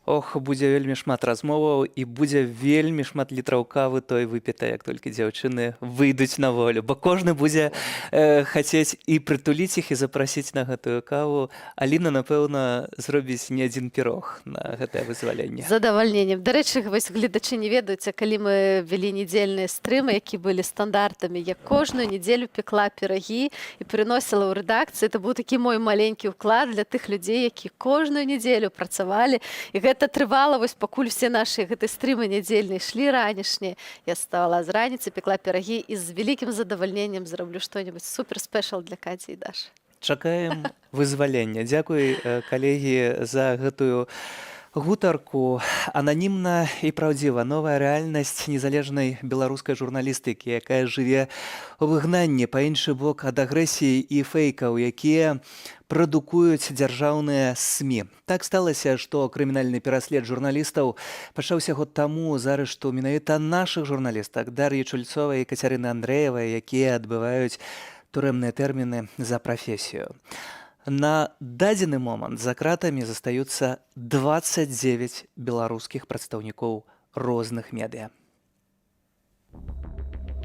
[SPEAKER 1] Ох, будзе вельмі шмат размоваў і будзе вельмі шмат літраў кавы той выпіта, як толькі дзяўчыны выйдуць на волю, бо кожны будзе хацець і прытуліць іх і запрасіць на гэтую каву. Аліна, напэўна, зробіць не адзін пірог на гэтае вызваленне.
[SPEAKER 7] З задавальненнем. Дарэчы, вось гледачы не ведаюць, калі мы вялі нядзельныя стрымы, які былі стандартамі, я кожную нядзелю пекла пірагі і прыносіла ў рэдакцыю. Это быў такі мой маленькі ўклад для тых людзей, які кожную нядзелю працавалі. І гэта трывала, вось пакуль все нашы гэты стрымы нядзельныя ішлі ранішнія. Я стала з раніцы, пекла пірагі і з вялікім задавальненнем зраблю што-небудзь супер-спешал для Каці і Дашы.
[SPEAKER 1] Чакаем вызвалення. Дзякуй, калегі, за гэтую гутарку. Ананімна і праўдзіва. Новая рэальнасць незалежнай беларускай журналістыкі, якая жыве ў выгнанні па іншы бок ад агрэсіі і фэйкаў, якія прадукуюць дзяржаўныя СМІ. Так сталася, што крымінальны пераслед журналістаў пачаўся год таму з арышту менавіта нашых журналістак Дар'і Чульцовай і Кацярыны Андрэевай, якія адбываюць турэмныя тэрміны за прафесію. На дадзены момант за кратамі застаюцца 29 беларускіх прадстаўнікоў розных медыа.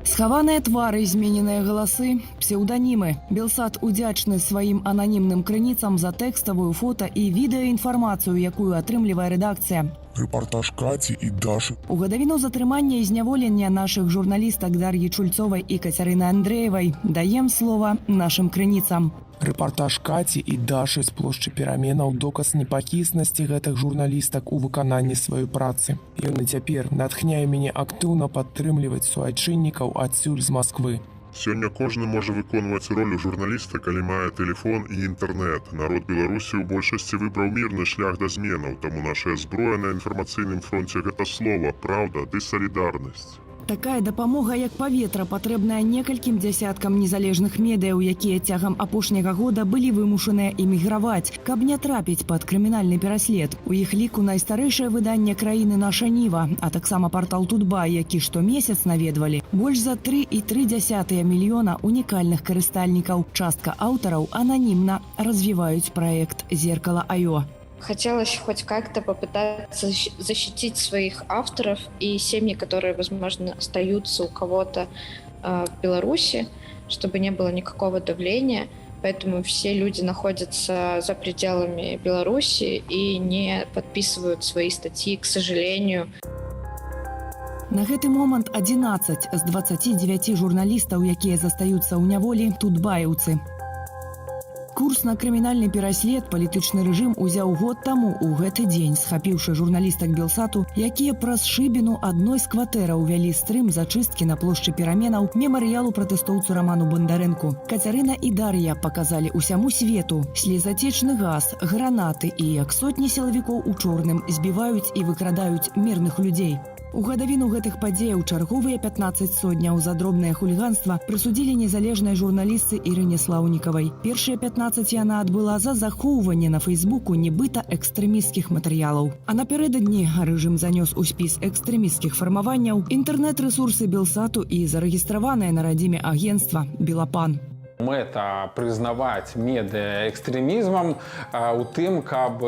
[SPEAKER 8] Схаваныя твары, змененыя галасы, псеўданімы. Белсат удзячны сваім ананімным крыніцам за тэкставую фота і відэаінфармацыю, якую атрымлівае рэдакцыя.
[SPEAKER 9] Рэпартаж Каці і Дашы.
[SPEAKER 8] У гадавіну затрымання і зняволення нашых журналістак Дар'і Чульцовай і Кацярыны Андрэевай даем слова нашым крыніцам.
[SPEAKER 9] Рэпартаж Каці і Дашы з плошчы пераменаў доказ непакіснасці гэтых журналістак у выкананні сваёй працы. Ён і цяпер натхняе мяне актыўна падтрымліваць суайчыннікаў адсюль з Масквы.
[SPEAKER 13] Сёння кожны можа выконваць ролю журналіста, калі мае тэлефон і інтэрнэт. Народ Беларусі ў большасці выбраў мірны шлях да зменаў, таму нашая зброя на інфармацыйным фронце гэта слова, праўда ды салідарнасць.
[SPEAKER 8] Такая дапамога, як паветра, патрэбная некалькім дзясяткам незалежных медыяў, якія цягам апошняга года былі вымушаныя эміграваць, каб не трапіць пад крымінальны пераслед. У іх ліку найстарэйшае выданне краіны «Наша Ніва», а таксама партал «Тутбай», які штомесяц наведвалі больш за 3,3 мільёна унікальных карыстальнікаў. Частка аўтараў ананімна развіваюць праект «Зеркало.io».
[SPEAKER 20] Хотелось хоть как-то попытаться защитить своих авторов и семьи, которые, возможно, остаются у кого-то в Беларуси, чтобы не было никакого давления. Поэтому все люди находятся за пределами Беларуси и не подписывают свои статьи, к сожалению.
[SPEAKER 8] На гэты момант 11 з 29 журналістаў, якія застаюцца ў няволі, тутбаеўцы. Курс на крымінальны пераслед палітычны рэжым узяў год таму ў гэты дзень, схапіўшы журналістак Белсату, якія праз шыбіну адной з кватэраў вялі стрым зачысткі на плошчы пераменаў мемарыялу пратэстоўцу Раману Бандарэнку. Кацярына і Дар'я паказалі ўсяму свету слезатечны газ, гранаты і як сотні сілавікоў у чорным збіваюць і выкрадаюць мірных людзей. У гадавіну гэтых падзеяў чарговыя 15 сотняў за дробнае хуліганства прысудзілі незалежнай журналістцы Ірыне Слаўнікавай. Першыя 15 яна адбыла за захоўванне на Фейсбуку нібыта экстрэмісцкіх матэрыялаў. А напярэдадні рэжым занёс у спіс экстрэмісцкіх фармаванняў інтэрнэт-рэсурсы Белсату і зарэгістраванае на радзіме агенцтва «Белапан».
[SPEAKER 16] Мэта прызнаваць медыа экстрэмізмам у тым, каб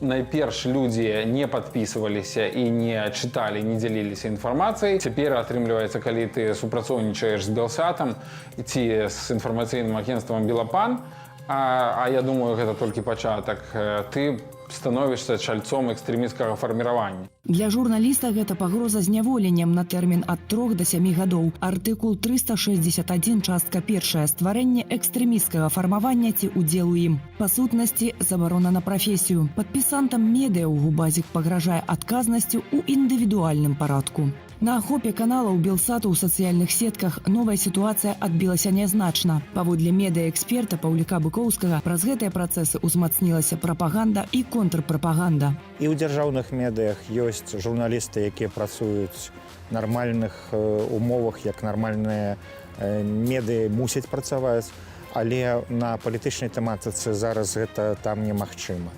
[SPEAKER 16] найперш людзі не падпісваліся і не чыталі, не дзяліліся інфармацыяй. Цяпер атрымліваецца, калі ты супрацоўнічаеш з Белсатам ці з інфармацыйным агенцтвам «Белапан», а я думаю, гэта толькі пачатак, ты становішся чальцом экстрэмісцкага фарміравання.
[SPEAKER 8] Для журналіста гэта пагроза зняволеннем на тэрмін ад 3 до 7 гадоў. Артыкул 361, частка 1. Стварэнне экстрэмісцкага фармавання ці удзел у ім. Па сутнасці, забарона на прафесію. Падпісантам медыа ў губазік пагражае адказнасцю ў індывідуальным парадку. На ахопе каналаў Белсату ў сацыяльных сетках новая сітуацыя адбілася нязначна. Паводле медыаэксперта Паўліка Быкоўскага, праз гэтыя працэсы ўзмацнілася прапаганда і контрпрапаганда.
[SPEAKER 14] І ў дзяржаўных медыях ёсць журналісты, якія працуюць в нармальных умовах, як нармальныя медыі мусяць працаваць, але на палітычнай тэматыцы зараз гэта там немагчыма.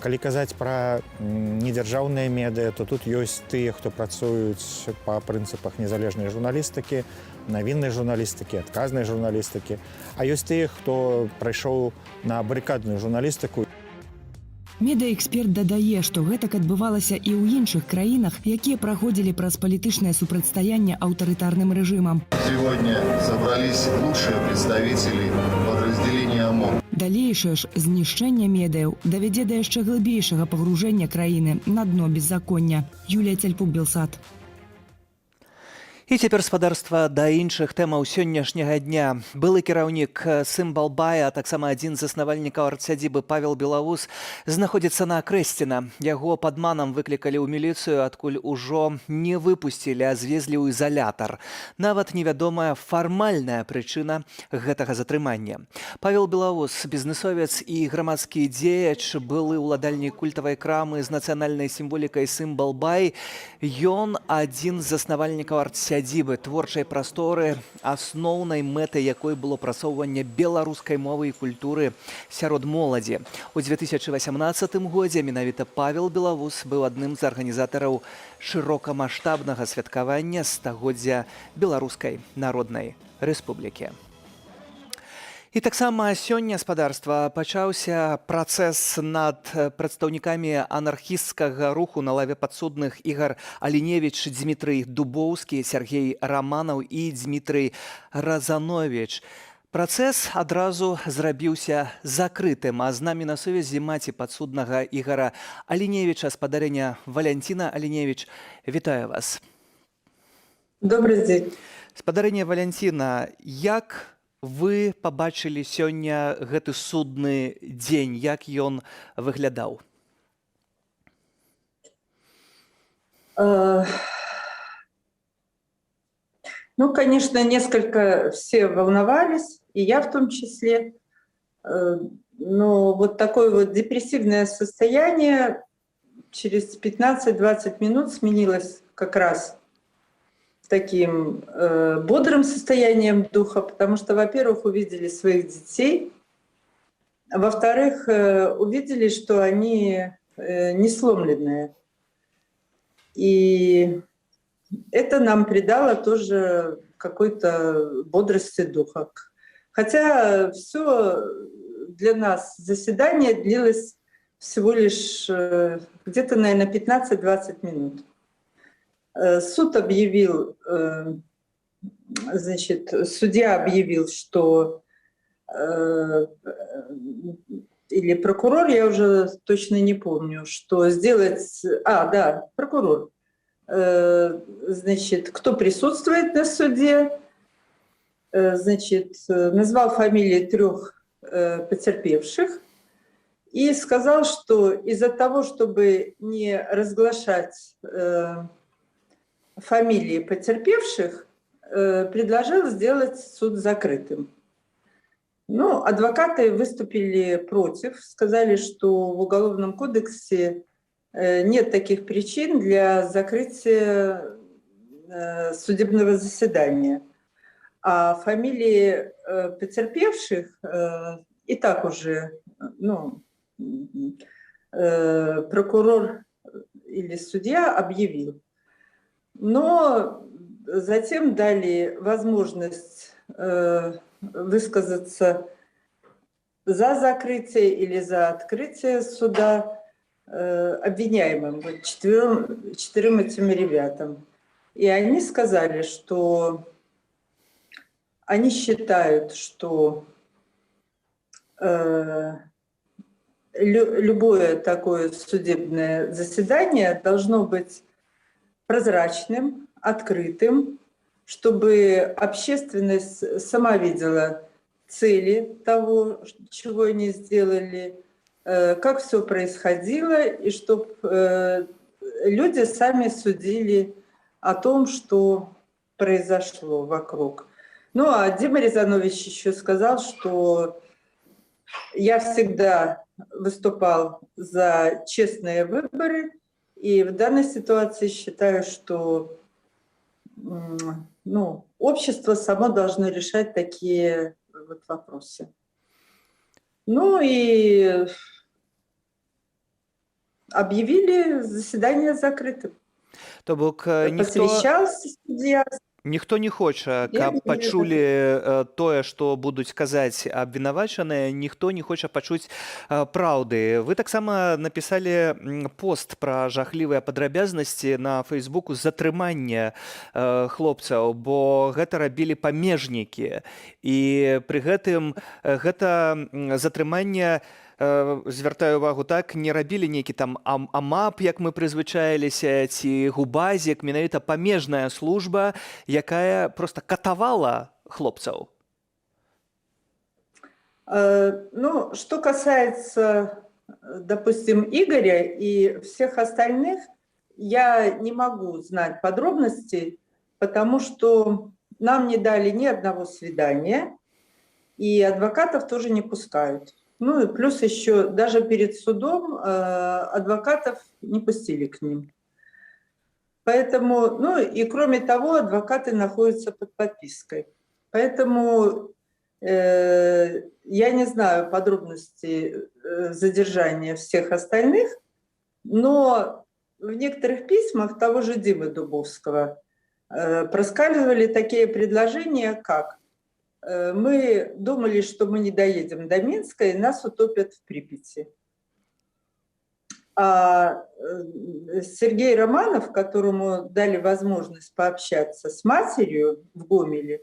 [SPEAKER 14] Калі казаць пра недзяржаўныя медыа, то тут ёсць тыя, хто працуюць па прынцыпах незалежнай журналістыкі, навіннай журналістыкі, адказнай журналістыкі, а ёсць тыя, хто прайшоў на барыкадную журналістыку.
[SPEAKER 8] Медыаэксперт дадае, што гэтак адбывалася і ў іншых краінах, якія праходзілі праз палітычнае супрацьстаянне аўтарытарным рэжымам.
[SPEAKER 2] Сегодня собрались лучшие представители подразделения ОМОН.
[SPEAKER 8] Далейшае ж знішчэнне медыяў давядзе да яшчэ глыбейшага пагружэння краіны на дно беззаконня. Юлія Цяльпук, Белсат.
[SPEAKER 1] І цяпер, спадарства, да іншых тэмаў сённяшняга дня. Былы кіраўнік Сымбалбая, а таксама адзін з заснавальнікаў арт-сядзібы Павел Белаус знаходзіцца на Акрэсціна. Яго падманам выклікалі ў міліцыю, адкуль ужо не выпусцілі, а звезлі ў ізалятар. Нават невядомая фармальная прычына гэтага затрымання. Павел Белаус, бізнесовец і грамадскі дзеяч, былы ўладальнік культавай крамы з нацыянальнай сімволікай Сымбалбай. Ён адзін з заснавальнікаў арт-сядзібы, творчай прасторы, асноўнай мэтай якой было прасоўванне беларускай мовы і культуры сярод моладзі. У 2018 годзе менавіта Павел Белаус быў адным з арганізатараў шырокамаштабнага святкавання стагоддзя Беларускай Народнай Рэспублікі. І таксама сёння, спадарства, пачаўся працэс над прадстаўнікамі анархісцкага руху на лаве падсудных Ігар Аліневіч, Дмітрый Дубоўскі, Сергей Раманаў і Дмітрый Разановіч. Працэс адразу зрабіўся закрытым, а з намі на сувязі маці падсуднага Ігара Аліневіча, спадарыня Валянціна Аліневіч. Вітаю вас.
[SPEAKER 12] Добрый дзень.
[SPEAKER 1] Спадарыня Валянціна, як вы пабачылі сёння гэты судны дзень, як ён выглядаў?
[SPEAKER 12] Ну, конечно, несколько все волновались, и я в том числе. Но вот такое вот депрессивное состояние через 15-20 минут сменилось как раз таким бодрым состоянием духа, потому что, во-первых, увидели своих детей, а во-вторых, увидели, что они не сломленные. И это нам придало тоже какой-то бодрости духа. Хотя все для нас заседание длилось всего лишь где-то, наверное, 15-20 минут. Суд объявил, значит, судья объявил, что, или прокурор, я уже точно не помню, что сделать, прокурор, значит, кто присутствует на суде, значит, назвал фамилии 3 потерпевших и сказал, что из-за того, чтобы не разглашать фамилии потерпевших, предложил сделать суд закрытым. Ну, адвокаты выступили против, сказали, что в Уголовном кодексе нет таких причин для закрытия судебного заседания. А фамилии потерпевших и так уже, ну, прокурор или судья объявил. Но затем дали возможность высказаться за закрытие или за открытие суда обвиняемым, вот 4 этим ребятам. И они сказали, что они считают, что любое такое судебное заседание должно быть прозрачным, открытым, чтобы общественность сама видела цели того, чего они сделали, как все происходило, и чтобы люди сами судили о том, что произошло вокруг. Ну, а Дима Резанович еще сказал, что я всегда выступал за честные выборы, и в данной ситуации считаю, что общество само должно решать такие вот вопросы. Ну и объявили заседание закрытым.
[SPEAKER 1] То бок
[SPEAKER 12] Посвящался судья.
[SPEAKER 1] Ніхто не хоча,
[SPEAKER 12] Я
[SPEAKER 1] каб
[SPEAKER 12] не
[SPEAKER 1] пачулі тое, што будуць казаць абвінавачаныя, ніхто не хоча пачуць праўды. Вы таксама напісалі пост пра жахлівыя падрабязнасці на Фейсбуку затрымання хлопцаў, бо гэта рабілі памежнікі. І пры гэтым гэта затрыманне, звяртаю увагу, так, не рабілі нейкі там амап, як мы прызвычаіліся, ці губазік, менавіта памежная служба, якая проста катавала хлопцаў.
[SPEAKER 12] Ну, что касается, допустим, Игоря и всех остальных, я не могу знать подробностей, потому что нам не дали ни одного свидания, и адвокатов тоже не пускают. Ну и плюс еще даже перед судом адвокатов не пустили к ним. Поэтому, ну и кроме того, адвокаты находятся под подпиской. Поэтому я не знаю подробностей задержания всех остальных, но в некоторых письмах того же Димы Дубовского проскальзывали такие предложения, как мы думали, что мы не доедем до Минска, и нас утопят в Припяти. А Сергей Романов, которому дали возможность пообщаться с матерью в Гомеле,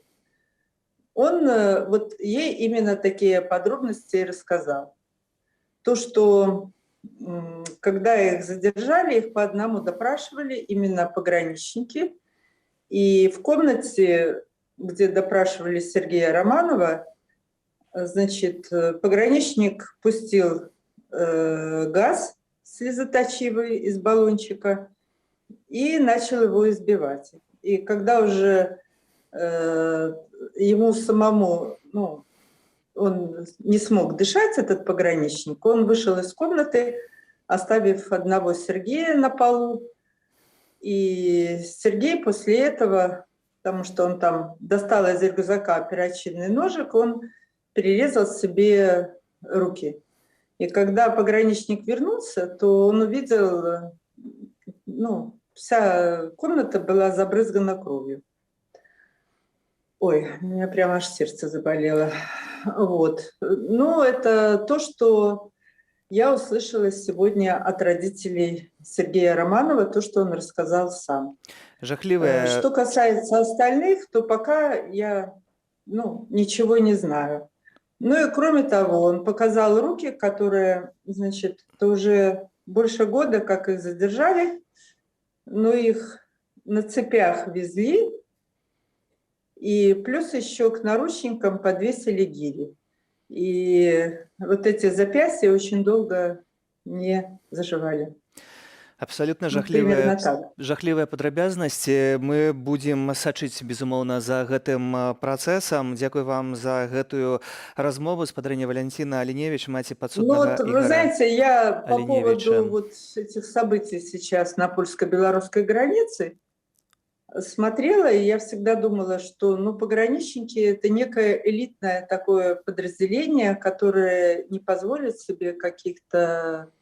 [SPEAKER 12] он вот ей именно такие подробности рассказал. То, что когда их задержали, их по одному допрашивали именно пограничники, и в комнате, где допрашивали Сергея Романова, значит, пограничник пустил газ слезоточивый из баллончика и начал его избивать. И когда уже ему самому, ну, он не смог дышать, этот пограничник, он вышел из комнаты, оставив одного Сергея на полу. И Сергей после этого, потому что он там достал из рюкзака перочинный ножик, он перерезал себе руки. И когда пограничник вернулся, то он увидел, ну, вся комната была забрызгана кровью. Ой, у меня прямо аж сердце заболело. Вот. Ну, это то, что я услышала сегодня от родителей Сергея Романова, то, что он рассказал сам.
[SPEAKER 1] Жахливая...
[SPEAKER 12] Что касается остальных, то пока я, ну, ничего не знаю. Ну и кроме того, он показал руки, которые, значит, уже больше года, как их задержали, но их на цепях везли, и плюс еще к наручникам подвесили гири. И вот эти запястья очень долго не заживали.
[SPEAKER 1] Абсолютно
[SPEAKER 12] Примерно
[SPEAKER 1] жахлівая падрабязнасць. Мы будзем сачыць, безумоўна, за гэтым працэсам. Дзякуй вам за гэтую размову. Спадарыня Валентина Оленевич, маці
[SPEAKER 12] Ну
[SPEAKER 1] падсуднага
[SPEAKER 12] вот, вы
[SPEAKER 1] Игоря
[SPEAKER 12] знаете, я по
[SPEAKER 1] Оленевича.
[SPEAKER 12] поводу вот этих событий сейчас на польско-белорусской границе смотрела, и я всегда думала, что, ну, пограничники — это некое элитное такое подразделение, которое не позволит себе каких-то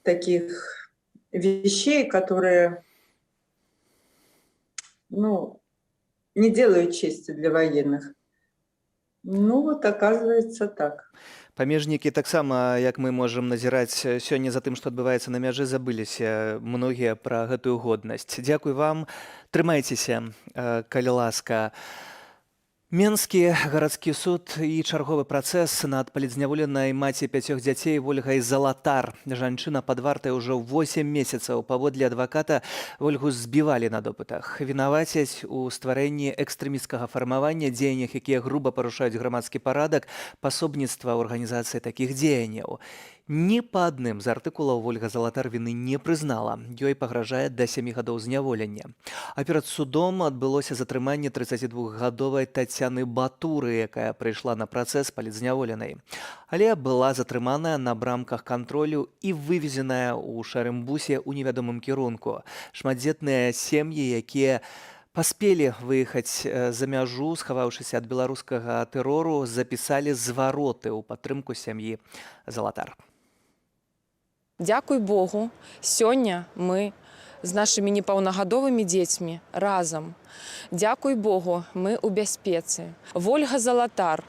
[SPEAKER 12] таких вещей, которые, ну, не делают чести для военных. Ну вот, оказывается, так.
[SPEAKER 1] Памежнікі таксама, як мы можам назіраць сёння за тым, што адбываецца на мяжы, забыліся многія пра гэтую годнасць. Дзякуй вам, трымайцеся, калі ласка. Менскі гарадскі суд і чарговы працэс над палізняволенай маці 5 дзяцей Вольгай Залатар. Жанчына пад вартай ужо 8 месяцаў. Паводле адваката, Вольгу збівалі на допытах. Вінавацяць у стварэнні экстрэмісцкага фармавання, дзеяннях, якія груба парушаюць грамадскі парадак, пасобніцтва ў арганізацыі такіх дзеянняў. Ні па адным з артыкулаў Вольга Залатар віны не прызнала. Ёй пагражае да 7 гадоў зняволення. А перад судом адбылося затрыманне 32-гадовай Тацяны Батуры, якая прыйшла на працэс палізняволенай. Але была затрыманая на брамках кантролю і вывезеная ў шарым бусе ў невядомым кірунку. Шматдзетныя сем'і, якія паспелі выехаць за мяжу, схаваўшыся ад беларускага тэрору, запісалі звароты ў падтрымку сям'і Залатар.
[SPEAKER 15] Дзякуй Богу, сёння мы з нашими непаўнагадовымі дзецьмі разам. Дзякуй Богу, мы ў бяспецы. Вольга Залатар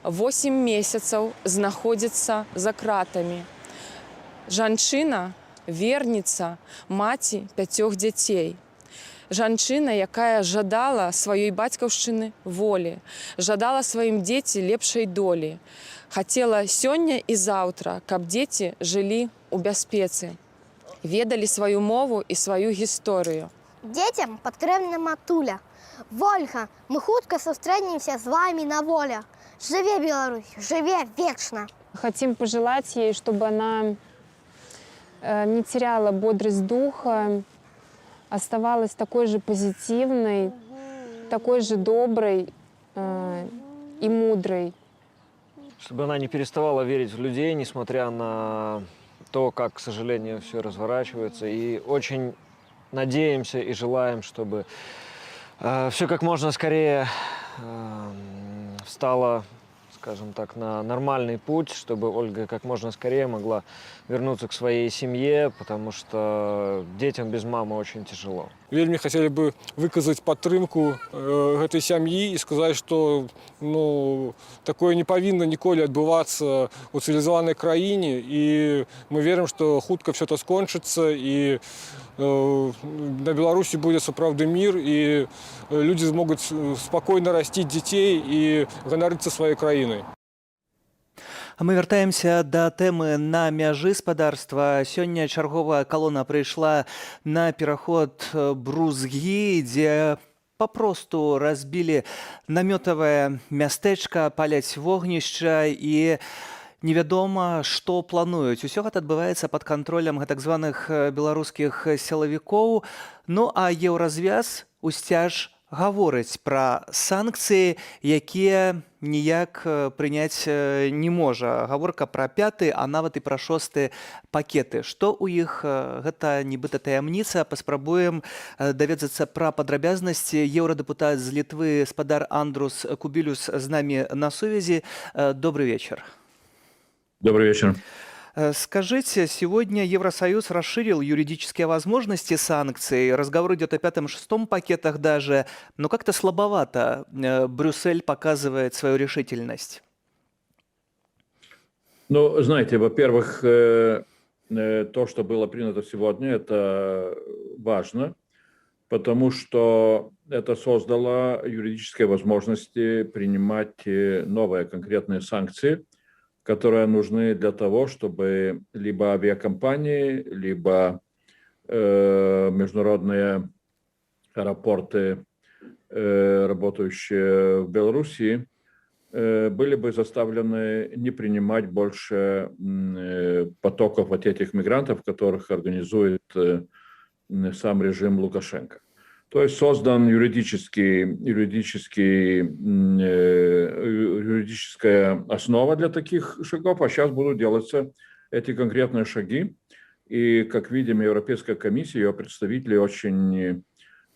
[SPEAKER 15] 8 месяцаў знаходзіцца за кратамі. Жанчына, верніца, маці 5 дзяцей. Жанчына, якая жадала сваёй бацькаўшчыны волі, жадала сваім дзеці лепшай долі. Хацела сёння і заўтра, каб дзеці жылі ў бяспецы, ведалі сваю мову і сваю гісторыю.
[SPEAKER 17] Дзецям патрэбна матуля. Вольга, мы хутка сустрэнемся з вами на воле. Жыве Беларусь, жыве вечна.
[SPEAKER 18] Хотим пожелать ей, чтобы она не теряла бодрость духа, оставалась такой же позитивной, такой же доброй и мудрой.
[SPEAKER 19] Чтобы она не переставала верить в людей, несмотря на то, как, к сожалению, все разворачивается. И очень надеемся и желаем, чтобы все как можно скорее встало, скажем так, на нормальный путь, чтобы Ольга как можно скорее могла вернуться к своей семье, потому что детям без мамы очень тяжело.
[SPEAKER 21] Вельмі хотели бы выказать падтрымку гэтай сям'і і сказаць, што такое не павінна ніколі адбывацца ў цывілізаванай краіне, і мы верым, што хутка все это скончыцца і на Беларусі будзе сапраўдны мір, і людзі змогуць спакойна расціць дзяцей і ганарыцца сваёй краінай.
[SPEAKER 1] Мы вяртаемся да тэмы на мяжы спадарства. Сёння чарговая калона прыйшла на пераход Брузгі, дзе папросту разбілі намётавае мястэчка, паляць вогнішча і невядома, што плануюць. Усё гэта адбываецца пад кантролем так званых беларускіх сілавікоў. Ну а еўразвяз усцяж гаворыць пра санкцыі, якія ніяк прыняць не можа. Гаворка пра 5, а нават і пра 6 пакеты. Што ў іх гэта нібыта таямніца? Паспрабуем даведацца пра падрабязнасці. Еўрадэпутат з Літвы спадар Андрус Кубілюс з намі на сувязі. Добрый вечер.
[SPEAKER 23] Добрый вечер.
[SPEAKER 1] Скажите, сегодня Евросоюз расширил юридические возможности санкций. Разговор идет о 5-6 пакетах даже. Но как-то слабовато Брюссель показывает свою решительность.
[SPEAKER 23] Ну, знаете, во-первых, то, что было принято сегодня, это важно, потому что это создало юридические возможности принимать новые конкретные санкции, которые нужны для того, чтобы либо авиакомпании, либо международные аэропорты, работающие в Беларуси, были бы заставлены не принимать больше потоков вот этих мигрантов, которых организует сам режим Лукашенко. То есть создан юридическая основа для таких шагов, а сейчас будут делаться эти конкретные шаги. И, как видим, Европейская комиссия, ее представители очень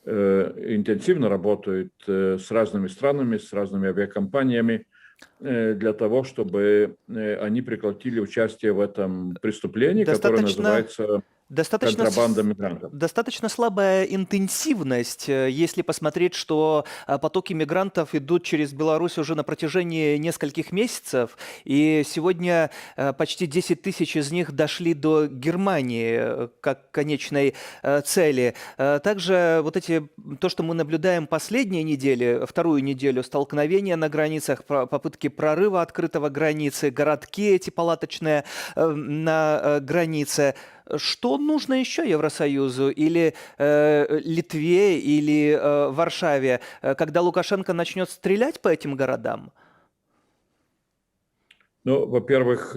[SPEAKER 23] интенсивно работают с разными странами, с разными авиакомпаниями для того, чтобы они прекратили участие в этом преступлении, которое называется контрабанда мигрантов.
[SPEAKER 1] Достаточно слабая интенсивность, если посмотреть, что потоки мигрантов идут через Беларусь уже на протяжении нескольких месяцев, и сегодня почти 10 тысяч из них дошли до Германии как конечной цели. Также то, что мы наблюдаем последние недели, вторую неделю, столкновения на границах, попытки прорыва открытого границы, городки эти палаточные на границе. Что нужно еще Евросоюзу или Литве, или Варшаве, когда Лукашенко начнет стрелять по этим городам?
[SPEAKER 23] Ну, во-первых,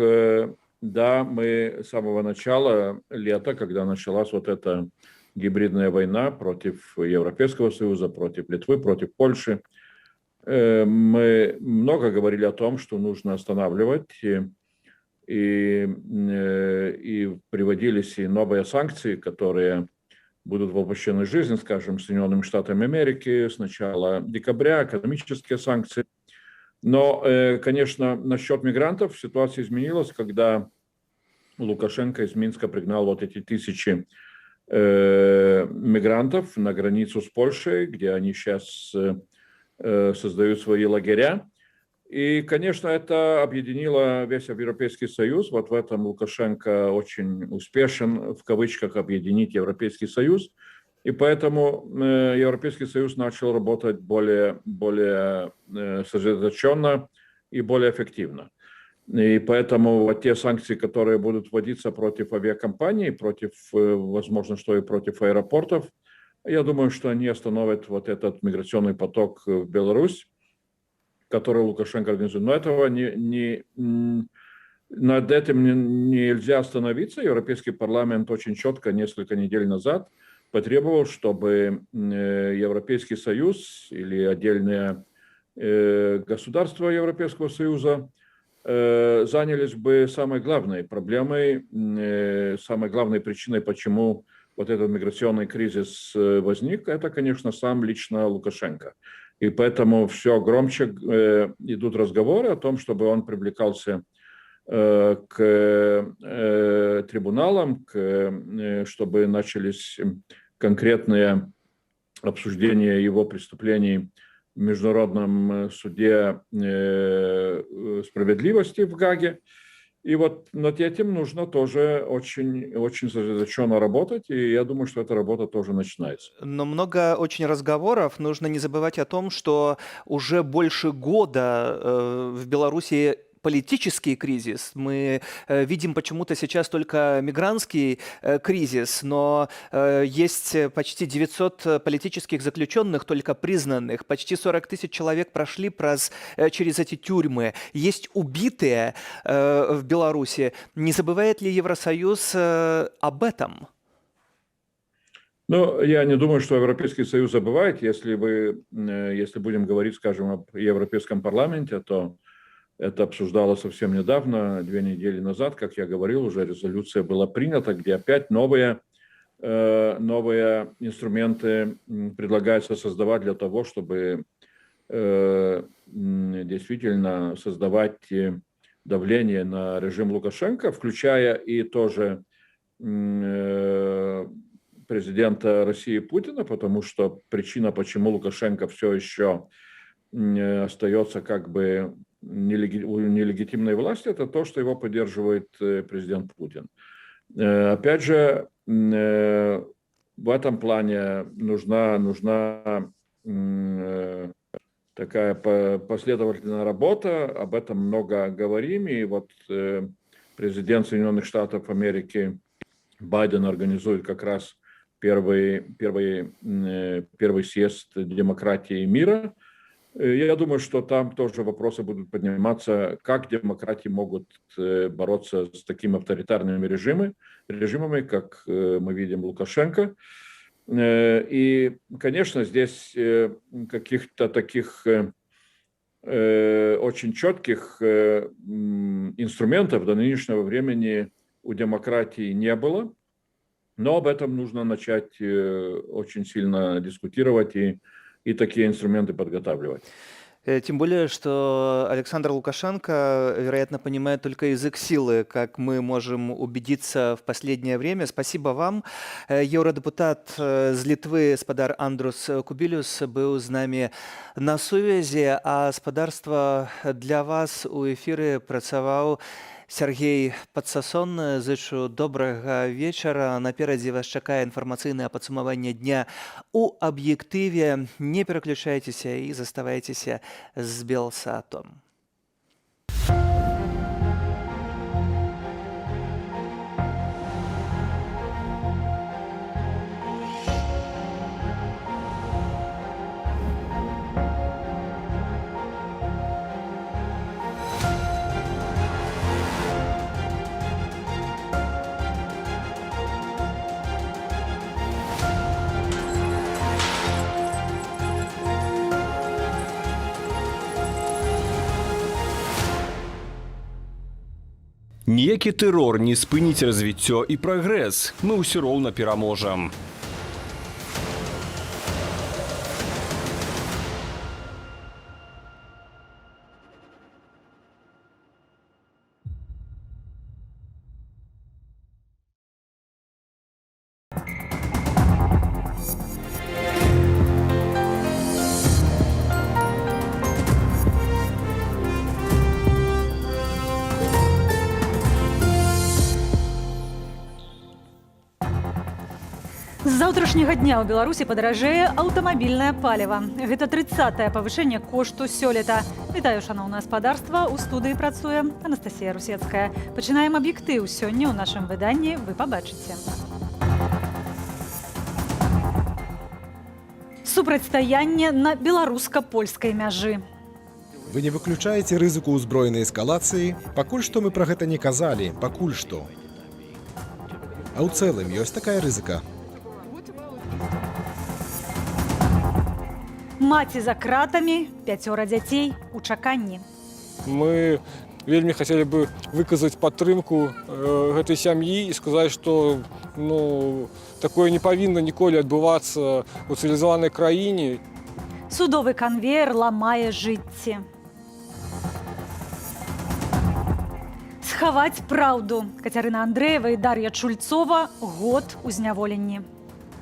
[SPEAKER 23] да, мы с самого начала лета, когда началась вот эта гибридная война против Европейского Союза, против Литвы, против Польши, мы много говорили о том, что нужно останавливать и приводились и новые санкции, которые будут воплощены в жизнь, скажем, Соединенными Штатами Америки с начала декабря, экономические санкции. Но, конечно, насчет мигрантов ситуация изменилась, когда Лукашенко из Минска пригнал вот эти тысячи мигрантов на границу с Польшей, где они сейчас создают свои лагеря. И, конечно, это объединило весь Европейский Союз. Вот в этом Лукашенко очень успешен, в кавычках, объединить Европейский Союз. И поэтому Европейский Союз начал работать более сосредоточенно и более эффективно. И поэтому вот те санкции, которые будут вводиться против авиакомпаний, возможно, что и против аэропортов, я думаю, что они остановят вот этот миграционный поток в Беларусь, который Лукашенко организует. Но этого над этим нельзя остановиться. Европейский парламент очень четко несколько недель назад потребовал, чтобы Европейский Союз или отдельные государства Европейского Союза занялись бы самой главной проблемой, самой главной причиной, почему вот этот миграционный кризис возник, это, конечно, сам лично Лукашенко. И поэтому все громче идут разговоры о том, чтобы он привлекался к трибуналам, чтобы начались конкретные обсуждения его преступлений в Международном суде справедливости в Гаге. И вот над этим нужно тоже очень сосредоточенно работать, и я думаю, что эта работа тоже начинается.
[SPEAKER 1] Но много очень разговоров. Нужно не забывать о том, что уже больше года в Беларуси политический кризис. Мы видим почему-то сейчас только мигрантский кризис, но есть почти 900 политических заключенных, только признанных. Почти 40 тысяч человек прошли через эти тюрьмы. Есть убитые в Беларуси. Не забывает ли Евросоюз об этом?
[SPEAKER 23] Ну, я не думаю, что Европейский Союз забывает. Если будем говорить, скажем, об Европейском парламенте, то это обсуждалось совсем недавно, 2 недели назад, как я говорил, уже резолюция была принята, где опять новые инструменты предлагается создавать для того, чтобы действительно создавать давление на режим Лукашенко, включая и тоже президента России Путина, потому что причина, почему Лукашенко все еще остается как бы у нелегитимной власти, это то, что его поддерживает президент Путин. Опять же, в этом плане нужна такая последовательная работа, об этом много говорим, и вот президент Соединенных Штатов Америки Байден организует как раз первый съезд демократии и мира. Я думаю, что там тоже вопросы будут подниматься, как демократии могут бороться с такими авторитарными режимами, как мы видим Лукашенко. И, конечно, здесь каких-то таких очень четких инструментов до нынешнего времени у демократии не было, но об этом нужно начать очень сильно дискутировать и такие инструменты подготавливать.
[SPEAKER 1] Тем более, что Александр Лукашенко, вероятно, понимает только язык силы, как мы можем убедиться в последнее время. Спасибо вам. Евродепутат з Литвы спадар Андрус Кубилюс был с нами на сувязі, а спадарства для вас у эфиры працаваў Сергей Падсасон. Зычу добрага вечара. Наперадзе вас чакае інфармацыйнае падсумаванне дня у аб'ектыве. Не пераключайцеся і заставайцеся з Белсатом.
[SPEAKER 3] Ніякі тэрор не спыніць развіццё і прагрэс. Мы ўсё роўна пераможам.
[SPEAKER 4] З заўтрашняга дня ў Беларусі падаражэе аўтамабільнае паліва. Гэта 30-е павышэнне кошту сёлета. Вітаю, шаноўнае гаспадарства. У студыі працуе Анастасія Русецкая. Пачынаем аб'ектыў. Сёння ў нашым выданні вы пабачыце. Супрацьстаянне на беларуска-польскай мяжы.
[SPEAKER 5] Вы не выключаеце рызыку ўзброенай эскалацыі? Пакуль што мы пра гэта не казалі, пакуль што. А ў цэлым ёсць такая рызыка?
[SPEAKER 4] Маці за кратамі, 5 дзяцей у чаканні.
[SPEAKER 21] Мы вельмі хацелі бы выказаць падтрымку гэтай сям'і і сказаць, што такое не павінна ніколі адбывацца ў цывілізаванай краіне.
[SPEAKER 4] Судовы канвеер ламае жыцці. Схаваць праўду. Кацярына Андрэева и Дар'я Чульцова год у зняволенні.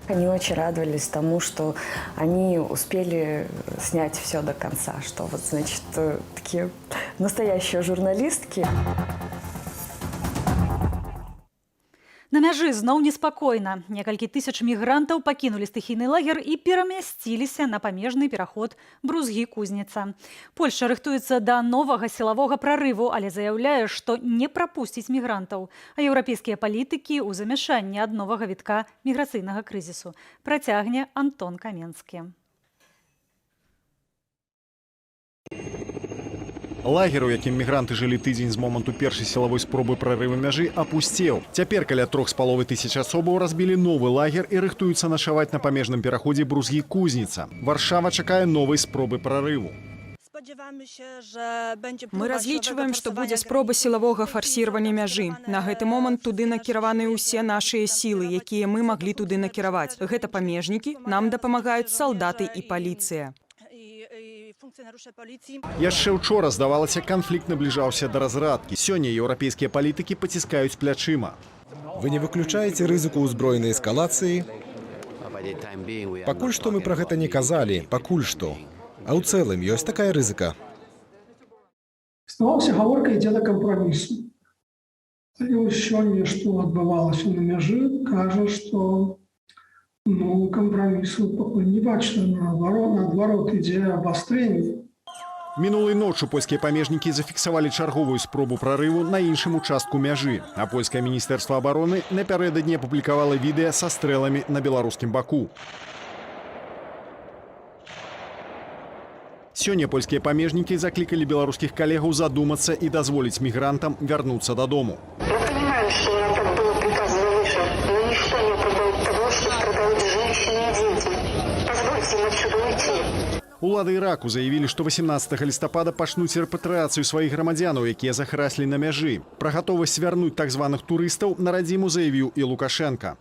[SPEAKER 22] Они очень радовались тому, что они успели снять все до конца, что вот, значит, такие настоящие журналистки.
[SPEAKER 4] На мяжы зноў неспакойна. Некалькі тысяч мігрантаў пакінулі стыхійны лагер і перамясціліся на памежны пераход Брузгі-Кузніца. Польшча рыхтуецца да новага сілавога прарыву, але заяўляе, што не прапусціць мігрантаў. А еўрапейскія палітыкі ў замяшанні ад новага вітка міграцыйнага крызісу. Працягне Антон Каменскі.
[SPEAKER 24] Лагер, у якім мігранты жылі тыдзень з моманту першай сілавой спробы прарыву мяжы, апусцеў. Цяпер каля 3500 асобаў разбілі новы лагер і рыхтуюцца начаваць на памежным пераходзе Брузгі-Кузніца. Варшава чакае новай спробы прарыву.
[SPEAKER 25] Мы разлічваем, што будзе спроба сілавога фарсіравання мяжы. На гэты момант туды накіраваны ўсе нашыя сілы, якія мы маглі туды накіраваць. Гэта памежнікі, нам дапамагаюць салдаты і паліцыя.
[SPEAKER 24] Яшчэ учора, здавалася, канфлікт набліжаўся да разрадкі. Сёння еўрапейскія палітыкі паціскаюць плячыма.
[SPEAKER 5] Вы не выключаеце рызыку ўзброенай эскалацыі? Пакуль што мы пра гэта не казалі, пакуль што. А ў цэлым ёсць такая рызыка?
[SPEAKER 26] Ставаўся гаворка ідзе да кампрамісу. Але сёння, што адбывалася на мяжы, кажа, што кампрамісу пакуль не бачна, наадварот ідзе абастрэнне.
[SPEAKER 24] Мінулай ноччу польскія памежнікі зафіксавалі чарговую спробу прарыву на іншым участку мяжы. А польскае міністэрства абароны напярэдадні апублікавала відэа са стрэламі на беларускім баку. Сёння польскія памежнікі заклікалі беларускіх калегаў задумацца і дазволіць мігрантам вярнуцца дадому. Улады Іраку заявілі, што 18 лістапада пачнуць рэпатрыяцыю сваіх грамадзянаў, якія захраслі на мяжы. Пра гатовасць вярнуць так званых турыстаў на радзіму заявіў і Лукашенко.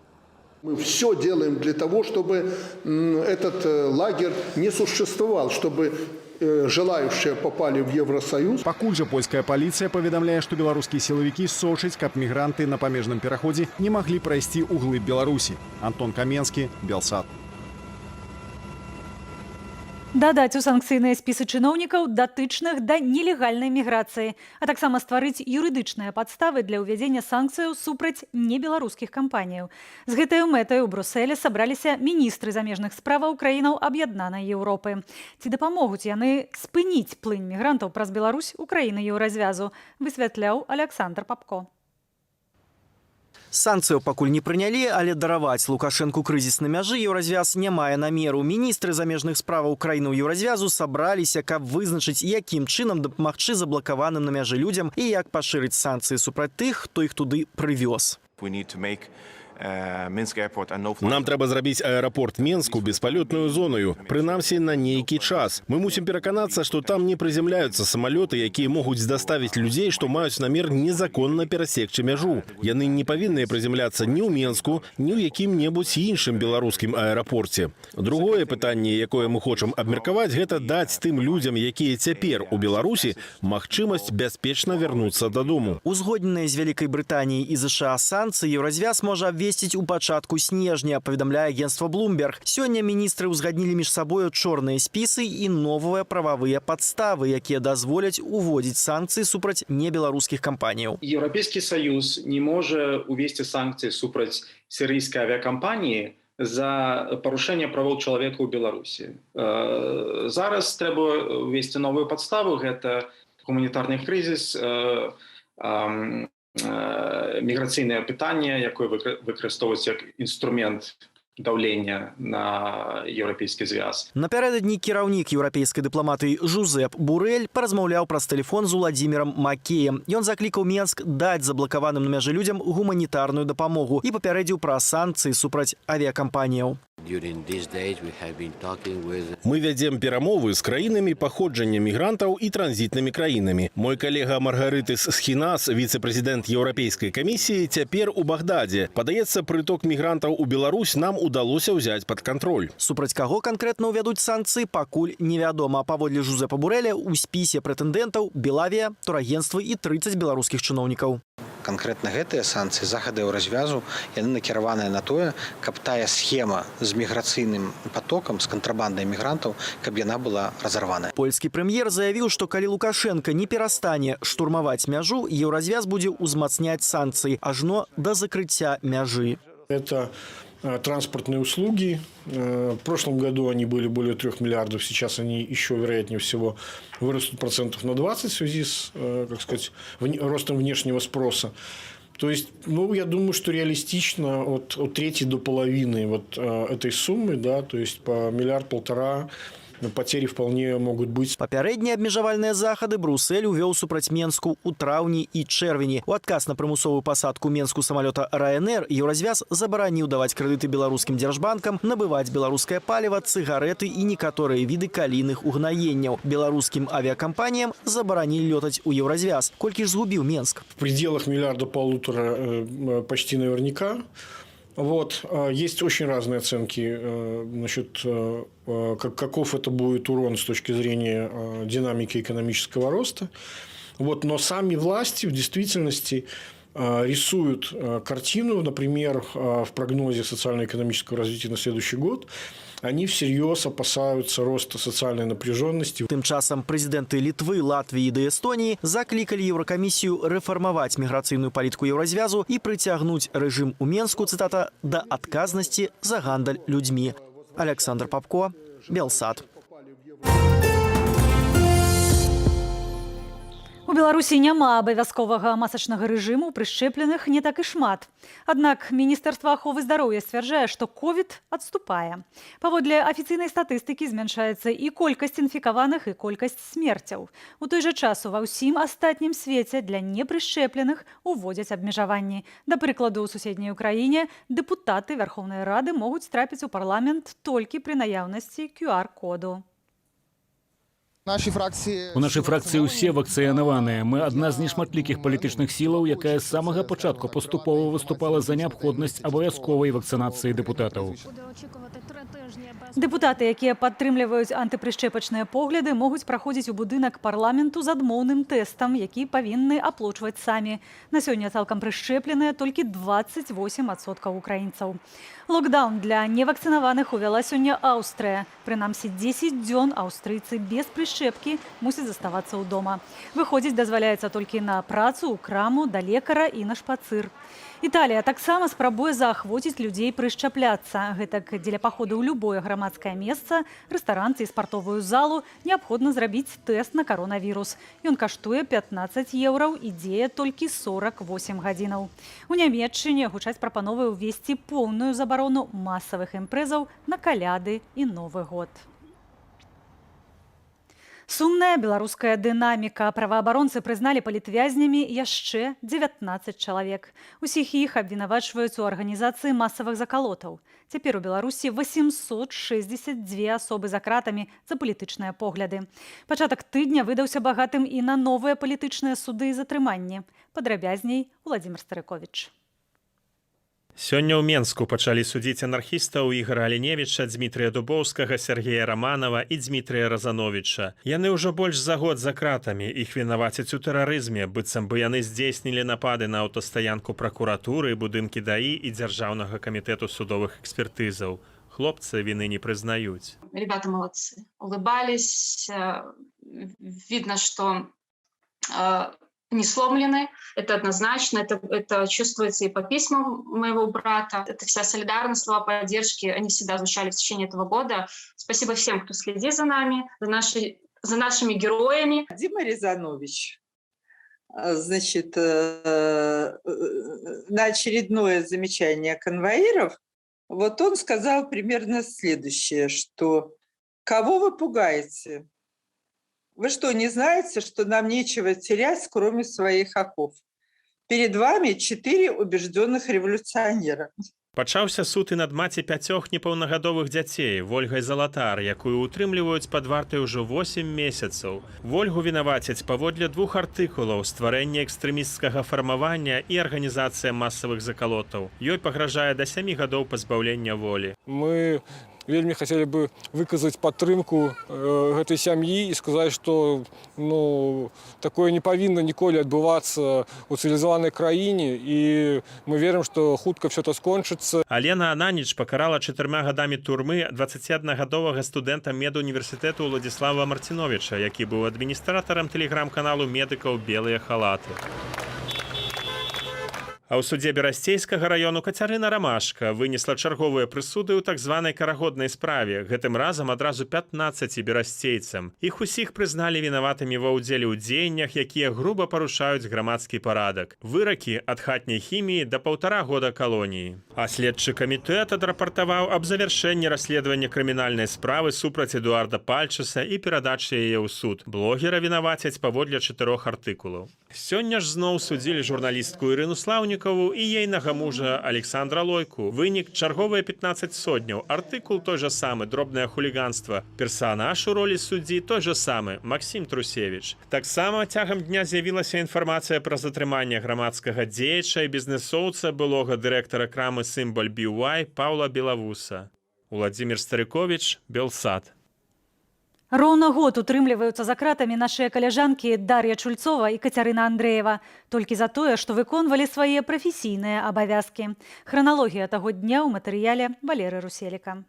[SPEAKER 27] Мы все делаем для того, чтобы этот лагерь не существовал, чтобы желающие попали в Евросоюз.
[SPEAKER 24] Пакуль жа польская паліцыя паведамляе, што беларускія сілавікі сочаць, каб мігранты на памежным пераходзе не маглі прайсці ў глыб Беларусі. Антон Каменскі, Белсат.
[SPEAKER 4] Дадаць у санкцыйныя спісы чыноўнікаў, датычных да нелегальнай міграцыі, а таксама стварыць юрыдычныя падставы для ўвядзення санкцыяў супраць небеларускіх кампаніяў. З гэтай мэтай у Брусэле сабраліся міністры замежных справаў краінаў Аб'яднанай Еўропы. Ці дапамогуць яны спыніць плынь мігрантаў праз Беларусь у краіны еўразвязу, высвятляў Александр Папко.
[SPEAKER 28] Санкцыяў пакуль не прынялі, але дараваць Лукашэнку крызіс на мяжы еўразвяз не мае намеру. Міністры замежных справаў краінаў еўразвязу сабраліся, каб вызначыць, якім чынам дапамагчы заблакаваным на мяжы людзям і як пашырыць санкцыі супраць тых, хто іх туды прывёз.
[SPEAKER 29] Нам трэба зрабіць аэрапорт Менску беспалётную зоною, прынамсі на нейкі час. Мы мусім пераканацца, што там не прызямляюцца самалёты, якія могуць даставіць людзей, што маюць намер незаконна перасекчы мяжу. Яны не павінны прызямляцца ні ў Менску, ні ў якім-небудзь іншым беларускім аэрапорце. Другое пытанне, якое мы хочам абмеркаваць, гэта даць тым людзям, якія цяпер у Беларусі, магчымасць бяспечна вярнуцца дадому.
[SPEAKER 28] Узгодненыя з Вялікай Брытаніяй і ЗША санкцыі еўразвяз можа абвесціць у пачатку снежня, паведамляе агентства Bloomberg. Сёння міністры ўзгаднілі між сабою чорныя спісы і новыя прававыя падставы, якія дазволяць уводзіць санкцыі супраць небеларускіх кампаніяў.
[SPEAKER 6] Еўрапейскі Саюз не можа увесці санкцыі супраць сірыйскай авіакампаніі за парушэнне правоў чалавека ў Беларусі. Зараз трэба увесці новую падставу, гэта гуманітарны крызіс, міграцыйнае пытанне, якое выкарыстоўваецца як інструмент даўлення на еўрапейскі звяз.
[SPEAKER 28] Напярэдадні кіраўнік еўрапейскай дыпламатыі Жозеп Бурэль паразмаўляў праз тэлефон з Уладзімірам Макеем. Ён заклікаў Менск даць заблакаваным на мяжы людзям гуманітарную дапамогу і папярэдзіў пра санкцыі супраць авіякампаніяў.
[SPEAKER 29] Мы вядзем перамовы з краінамі паходжання мігрантаў і транзітнымі краінамі. Мой калега Маргарытыс Схінас, віцэ-прэзідэнт Еўрапейскай камісіі, цяпер у Багдадзе. Падаецца, прыток мігрантаў у Беларусь нам удалося ўзяць пад кантроль.
[SPEAKER 28] Супраць каго канкрэтна ўвядуць санкцыі, пакуль невядома. Паводле Жозепа Бурэля, у спісе прэтэндэнтаў Белавія, турагенцтвы і 30 беларускіх чыноўнікаў.
[SPEAKER 7] Канкрэтна гэтыя санкцыі захадаў развязу, яны накіраваныя на тое, каб тая схема з міграцыйным потокам, з кантрабандай мігрантаў, каб яна была разарваная.
[SPEAKER 28] Польскі прэм'ер заявіў, што калі Лукашенко не перастане штурмаваць мяжу, еўразвяз будзе ўзмацняць санкцыі ажно да закрыцця мяжы.
[SPEAKER 21] Это транспортные услуги. В прошлом году они были более 3 миллиардов, сейчас они еще, вероятнее всего, вырастут процентов на 20 в связи с, как сказать, ростом внешнего спроса. То есть, я думаю, что реалистично от трети до половины вот этой суммы, да, то есть по 1–1,5 миллиарда потери вполне могут быть.
[SPEAKER 28] Папярэднія абмежавальныя захады Брусэль увёў супраць Менску ў траўні і чэрвені. У адказ на прымусовую пасадку Менску самалёта Ryanair еўразвяз забараніў даваць крэдыты беларускім дзяржбанкам, набываць беларускае паліва, цыгарэты і некаторыя віды калійных угнаенняў. Беларускім авіакампаніям забаранілі лётаць у еўразвяз. Колькі ж згубіў Менск?
[SPEAKER 21] В пределах 1–1,5 миллиарда почти наверняка. Вот. Есть очень разные оценки насчет, каков это будет урон с точки зрения динамики экономического роста. Вот. Но сами власти в действительности рисуют картину, например, в прогнозе социально-экономического развития на следующий год, они всерьез опасаются роста социальной напряженности.
[SPEAKER 28] Тым часам прэзідэнты Літвы, Латвіі ды Эстоніі заклікалі Еўракамісію рэфармаваць міграцыйную палітыку еўразвязу і прыцягнуць рэжым у Менску, цытата, да адказнасці за гандаль людзьмі. Александр Попко, Белсат.
[SPEAKER 4] У Беларусі няма абавязковага масачнага рэжыму, прышчэпленых не так і шмат. Аднак Міністэрства аховы здароўя сцвярджае, што ковід адступае. Паводле афіцыйнай статыстыкі змяншаецца і колькасць інфікаваных, і колькасць смерцяў. У той жа час ва ўсім астатнім свеце для непрышчэпленых уводзяць абмежаванні. Да прыкладу, у суседняй краіне дэпутаты Вярхоўнай Рады могуць трапіць у парламент толькі пры наяўнасці QR-коду.
[SPEAKER 9] У нашай фракцыі ўсе вакцынаваныя. Мы адна з нешматлікіх палітычных сілаў, якая з самага пачатку паступова выступала за неабходнасць абавязковай вакцынацыі дэпутатаў.
[SPEAKER 4] Дэпутаты, якія падтрымліваюць антыпрышчэпачныя погляды, могуць праходзіць у будынак парламенту з адмоўным тэстам, які павінны аплочваць самі. На сёння цалкам прышчэпленыя толькі 28% украінцаў. Локдаун для невакцынаваных увяла сёння Аўстрыя. Прынамсі 10 дзён аўстрыйцы без прышчэпкі мусяць заставацца ў дома. Выходзіць дазваляецца толькі на працу, ў краму, да лекара і на шпацыр. Італія таксама спрабуе заахвоціць людзей прышчапляцца. Гэтак дзеля паходу ў любое грамадскае месца, рэстаран ці спартовую залу неабходна зрабіць тэст на каронавірус. Ён каштуе 15 еўраў і дзее толькі 48 гадзінаў. У Нямецчыне гучаць прапановы ўвесці поўную забарону масавых імпрэзаў на каляды і Новы год. Сумная беларуская дынаміка. Праваабаронцы прызналі палітвязнямі яшчэ 19 чалавек. Усіх іх абвінавачваюць у арганізацыі масавых закалотаў. Цяпер у Беларусі 862 асобы за кратамі за палітычныя погляды. Пачатак тыдня выдаўся багатым і на новыя палітычныя суды і затрыманні. Падрабязней Уладзімір Старыковіч.
[SPEAKER 2] Сёння ў Менску пачалі судзіць анархістаў Ігора Аленевіча, Дмітрия Дубоўскага, Сергея Романова і Дмітрия Разановича. Яны ўжо больш за год за кратамі. Іх вінавацяць у тэрарызме, быццам бы яны здзейснілі напады на аўтастаянку пракуратуры, будынкі ДАІ і Дзяржаўнага камітэту судовых экспертызаў. Хлопцы вины не признают.
[SPEAKER 8] Ребята молодцы. Улыбались. Видно, что не сломлены. Это однозначно. Это чувствуется и по письмам моего брата. Это вся солидарность, слова поддержки. Они всегда звучали в течение этого года. Спасибо всем, кто следит за нами, за нашими героями.
[SPEAKER 10] Дима Резанович, значит, на очередное замечание конвоиров, вот он сказал примерно следующее, что кого вы пугаете? Вы что, не знаете, что нам нечего терять, кроме своих оков? Перед вами 4 убежденных революционера.
[SPEAKER 2] Пачаўся суд і над маці 5 непаўнагадовых дзяцей, Вольгай Залатар, якую утрымліваюць пад вартай ужо 8 месяцаў. Вольгу вінавацяць паводле 2 артыкулаў: стварэнне экстрэмісцкага фармавання і арганізацыя масавых закалотаў. Ёй пагражае да 7 гадоў пазбаўлення волі.
[SPEAKER 21] Мы вельмі хотели бы выказаць падтрымку гэтай сям'і і сказаць, што такое не павінна ніколі адбывацца ў цывілізаванай краіне, і мы верым, што хутка все это скончыцца.
[SPEAKER 2] Алена Ананіч пакарала 4 гадамі турмы 21-гадовага студэнта медуніверсітэту Уладзіслава Марціновіча, які быў адміністратарам тэлеграм-каналу медыкаў «Белыя халаты». А ў судзе Берасцейскага раёну Кацярына Рамашка вынесла чарговыя прысуды ў так званай карагоднай справе, гэтым разам адразу 15 берасцейцам. Іх усіх прызналі вінаватымі ва ўдзеле ў дзеяннях, якія груба парушаюць грамадскі парадак. Выракі ад хатняй хіміі да 1,5 года калоніі. А следчы камітэт адрапартаваў аб завяршэнні расследавання крымінальнай справы супраць Эдуарда Пальчаса і перадачы яе ў суд. Блогера вінавацяць паводле 4 артыкулаў. Сёння ж зноў судзілі журналістку Ірыну Слаўнікову і ейнага мужа Александра Лойку. Вынік чарговыя 15 сотняў. Артыкул той жа самы, дробнае хуліганства. Персанаж у ролі суддзі той жа самы, Максім Трусевіч. Таксама цягам дня з'явілася інфармацыя пра затрыманне грамадскага дзеяча і бізнесоўца, былога дырэктара крамы «Сімбаль BY» Паўла Белавуса. Уладзімір Старыковіч, Белсад.
[SPEAKER 4] Роўна год утрымліваюцца за кратамі нашыя каляжанкі Дар'я Чульцова і Кацярына Андрэева толькі за тое, што выконвалі свае прафесійныя абавязкі. Храналогія таго дня ў матэрыяле Валеры Руселіка.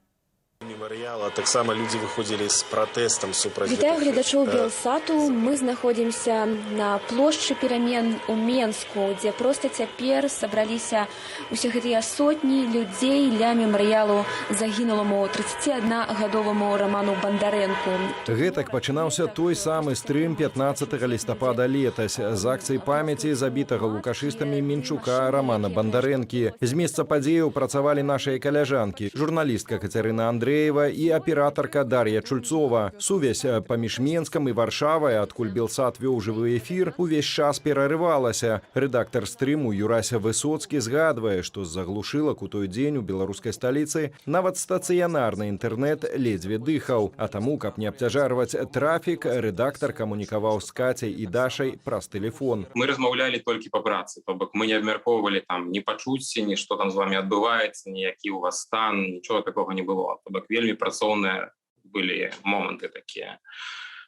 [SPEAKER 11] Мемарыяла таксама людзі выходзілі з пратэстам супраць.
[SPEAKER 12] Вітаю гледачоў Белсату. Мы знаходзімся на плошчы перамен у Менску, дзе проста цяпер сабраліся усе гэтыя сотні людзей ля мемарыялу загінуламу 31-гадоваму Раману Бандарэнку.
[SPEAKER 13] Гэтак пачынаўся той самы стрым 15 лістапада летась з акцыі памяці забітага лукашыстамі Мінчука Рамана Бандарэнкі. З месца падзеяў працавалі нашыя каляжанкі, журналістка Кацярына Андрэева і аператарка Дар'я Чульцова. Сувязь паміж Менскам і Варшавай, адкуль Белсат вёў жывы эфір, увесь час перарывалася. Рэдактар стрыму Юрася Высоцкі згадвае, што заглушылак у той дзень у беларускай сталіцы нават стацыянарны інтэрнэт ледзьве дыхаў. А таму, каб не абцяжарваць трафік, рэдактар камунікаваў з Кацяй і Дашай праз тэлефон.
[SPEAKER 14] Мы размаўлялі толькі па працы, то бок мы не абмяркоўвалі там ні пачуцці, ні што там з вами адбываецца, ні які ў вас стан, нічога такога не было. То бок вельмі працоўныя былі моманты такія.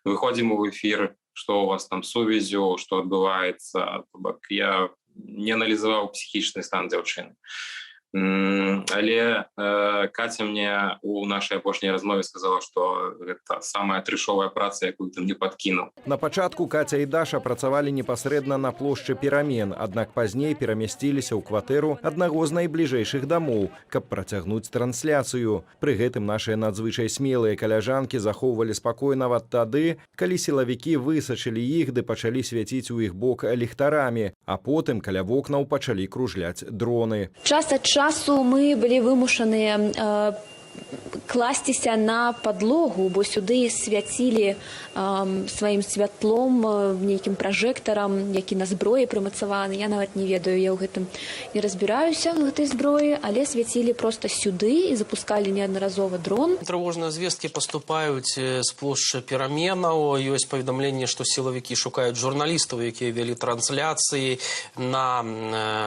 [SPEAKER 14] Выходзім у эфір, што у вас там сувязю, што адбываецца. То бок я не аналізаваў псіхічны стан дзяўчыны. Але Катя мне у нашай апошняй размове сказала, што гэта самая трышовая праца, якую ты мне падкінуў.
[SPEAKER 13] На пачатку Каця і Даша працавалі непасрэдна на плошчы перамен, аднак пазней перамясціліся ў кватэру аднаго з найбліжэйшых дамоў, каб працягнуць трансляцыю. Пры гэтым нашыя надзвычай смелыя каляжанкі захоўвалі спакой нават тады, калі сілавікі высачылі іх ды пачалі свяціць у іх бок ліхтарамі, а потым каля вокнаў пачалі кружляць дроны.
[SPEAKER 12] Час ад часу мы былі вымушаныя класціся на падлогу, бо сюды свяцілі сваім святлом, нейкім пражэктарам, які на зброі прымацаваны. Я нават не ведаю, я ў гэтым не разбіраюся, в гэтай зброі, але свяцілі проста сюды і запускалі неаднаразова дрон.
[SPEAKER 1] Трывожныя звесткі паступаюць з плошчы пераменаў. Ёсць паведамленне, што сілавікі шукаюць журналістаў, якія вялі трансляцыі на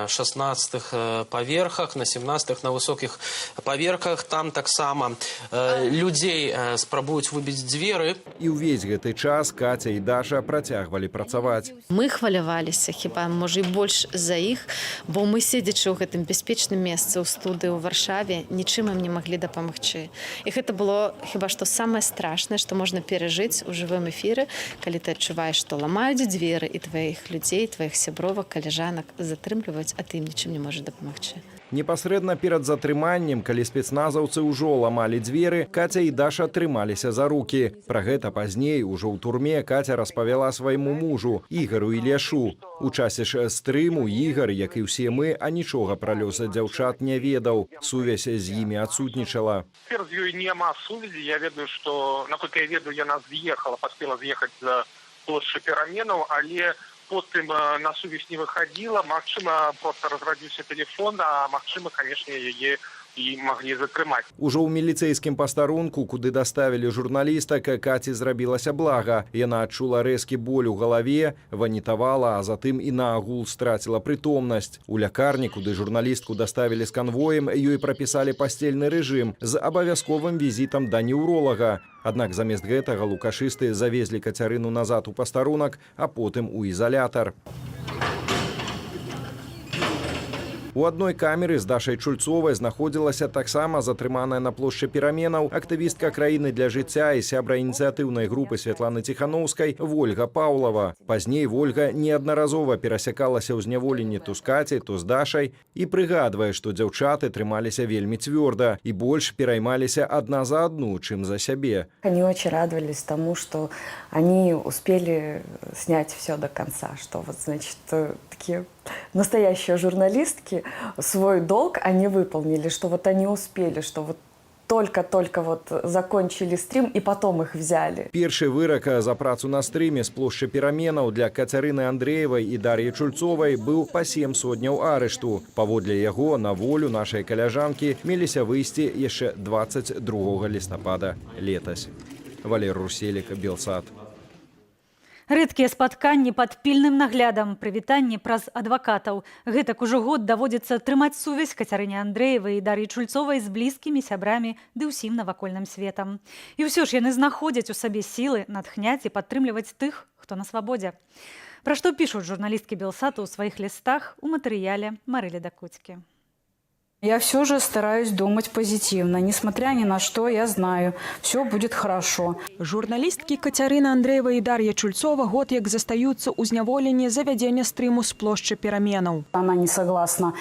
[SPEAKER 1] 16-х паверхах, на 17-х, на высокіх паверхах. Там таксама людзей спрабуюць выбіць дзверы.
[SPEAKER 13] І ўвесь гэты час Катя і Даша працягвалі працаваць.
[SPEAKER 3] Мы хваляваліся, хіба, можа, і больш за іх, бо мы, седзячы ў гэтым бяспечным месцы ў студыі ў Варшаве, нічым ім не маглі дапамагчы. І гэта было хіба што самае страшнае, што можна перажыць у жывым эфіры, калі ты адчуваеш, што ламаюць дзверы і тваіх людзей, тваіх сябровак, каляжанак затрымліваюць, а ты ім нічым не можаш дапамагчы.
[SPEAKER 13] Непасрэдна перад затрыманнем, калі спецназаўцы ўжо ламалі дзверы, Катя і Даша трымаліся за рукі. Пра гэта пазней, ужо ў турме, Катя распавяла свайму мужу, Ігару Ілляшу. У часе ж стрыму Ігар, як і ўсе мы, а нічога пра лёс дзяўчат не ведаў. Сувязь з імі адсутнічала.
[SPEAKER 15] Цяпер з ёй няма сувязі. Я ведаю, што, наколькі я ведаю, яна з'ехала, паспела з'ехаць за плошчы пераменаў, але потым на сувязь не выходила, магчыма, просто разрадзіўся телефон, а магчыма, конечно, яе і маглі затрымаць.
[SPEAKER 13] Ужо ў міліцэйскім пастарунку, куды даставілі журналістак, Каці зрабілася блага. Яна адчула рэзкі боль у галаве, ванітавала, а затым і наагул страціла прытомнасць. У лякарні, куды журналістку даставілі з канвоем, ёй прапісалі пастельны рэжым з абавязковым візітам да неўролага. Аднак замест гэтага лукашысты завезлі Кацярыну назад у пастарунак, а потым у ізалятар. У адной камеры з Дашай Чульцовай знаходзілася таксама затрыманая на плошчы пераменаў актывістка краіны для жыцця і сябра ініцыятыўнай групы Святланы Ціханаўскай Вольга Паўлава. Пазней Вольга неаднаразова перасякалася ў зняволенні то з Кацяй, то з Дашай і прыгадвае, што дзяўчаты трымаліся вельмі цвёрда і больш пераймаліся адна за адну, чым за сябе.
[SPEAKER 22] Они очень радовались тому, что они успели снять все до конца, что вот, значит, такие настоящие журналистки свой долг они выполнили, что вот они успели, что вот только вот закончили стрим и потом их взяли.
[SPEAKER 13] Першы вырак за працу на стрыме з плошчы пераменаў для Кацярыны Андрэевай і Дар'і Чульцовай быў па 7 сотняў арышту. Паводле яго на волю нашай каляжанкі меліся выйсці яшчэ 22 лістапада летась. Валер Руселік, Белсат.
[SPEAKER 4] Рэдкія спатканні пад пільным наглядам, прывітанні праз адвакатаў. Гэтак ужо год даводзіцца трымаць сувязь Кацярыне Андрэевай і Дар'і Чульцовай з блізкімі сябрамі ды ўсім навакольным светам. І ўсё ж яны знаходзяць у сабе сілы натхняць і падтрымліваць тых, хто на свабодзе. Пра што пішуць журналісткі Белсату ў сваіх лістах у матэрыяле Марылі Дакуцькі.
[SPEAKER 16] Я все же стараюсь думать позитивно. Несмотря ни на что, я знаю, все будет хорошо.
[SPEAKER 25] Журналісткі Кацярына Андрэева і Дар'я Чульцова год як застаюцца ў зняволенні за вядзенне стрыму з плошчы пераменаў.
[SPEAKER 16] Она не согласна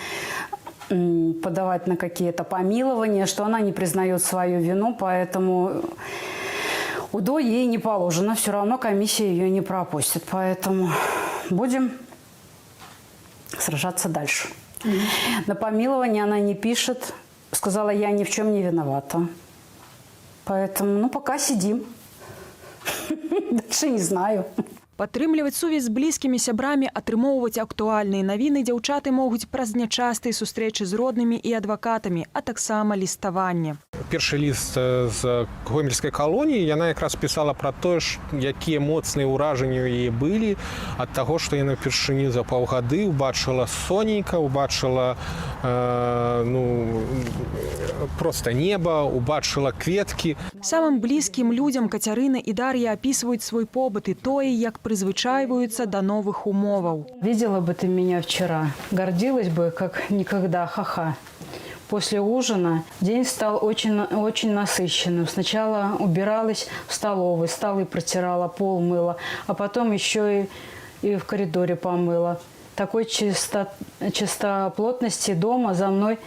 [SPEAKER 16] подавать на какие-то помилования, что она не признает свою вину, поэтому УДО ей не положено. Все равно комиссия ее не пропустит. Поэтому будем сражаться дальше. На помилование она не пишет. Сказала, я ни в чем не виновата. Поэтому, пока сидим. Дальше не знаю.
[SPEAKER 25] Падтрымліваць сувязь з блізкімі сябрамі, атрымоўваць актуальныя навіны дзяўчаты могуць праз нячастыя сустрэчы з роднымі і адвакатамі, а таксама ліставанне.
[SPEAKER 17] Першы ліст з гомельскай калоніі, яна якраз пісала пра тое, якія моцныя ўражанні ў яе былі ад таго, што яна ўпершыню за паўгады ўбачыла сонейка, ўбачыла проста неба, ўбачыла кветкі.
[SPEAKER 25] Самым блізкім людзям Кацярына і Дар'я апісваюць свой побыт і тое, як призвычайваются до новых умоваў.
[SPEAKER 16] Видела бы ты меня вчера, гордилась бы, как никогда, ха-ха. После ужина день стал очень насыщенным. Сначала убиралась в столовой, столы протирала, пол мыла, а потом еще и в коридоре помыла. Такой чистоплотности дома за мной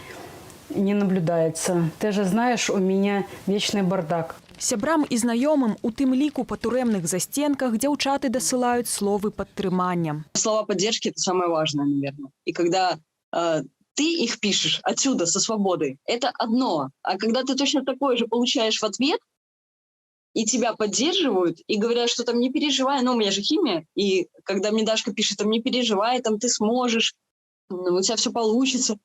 [SPEAKER 16] не наблюдается. Ты же знаешь, у меня вечный бардак.
[SPEAKER 25] Сябрам і знаёмым, у тым ліку па турэмных застенках, дзяўчаты дасылаюць словы падтрымання.
[SPEAKER 18] Слова поддержки – это самое важное, наверное. И когда
[SPEAKER 5] ты их пишешь отсюда, со свободы, это одно. А когда ты точно такое же получаешь в ответ, и тебя поддерживают, и говорят, что там не переживай, но у меня же химия, и когда мне Дашка пишет, там не переживай, там ты сможешь, у тебя все получится.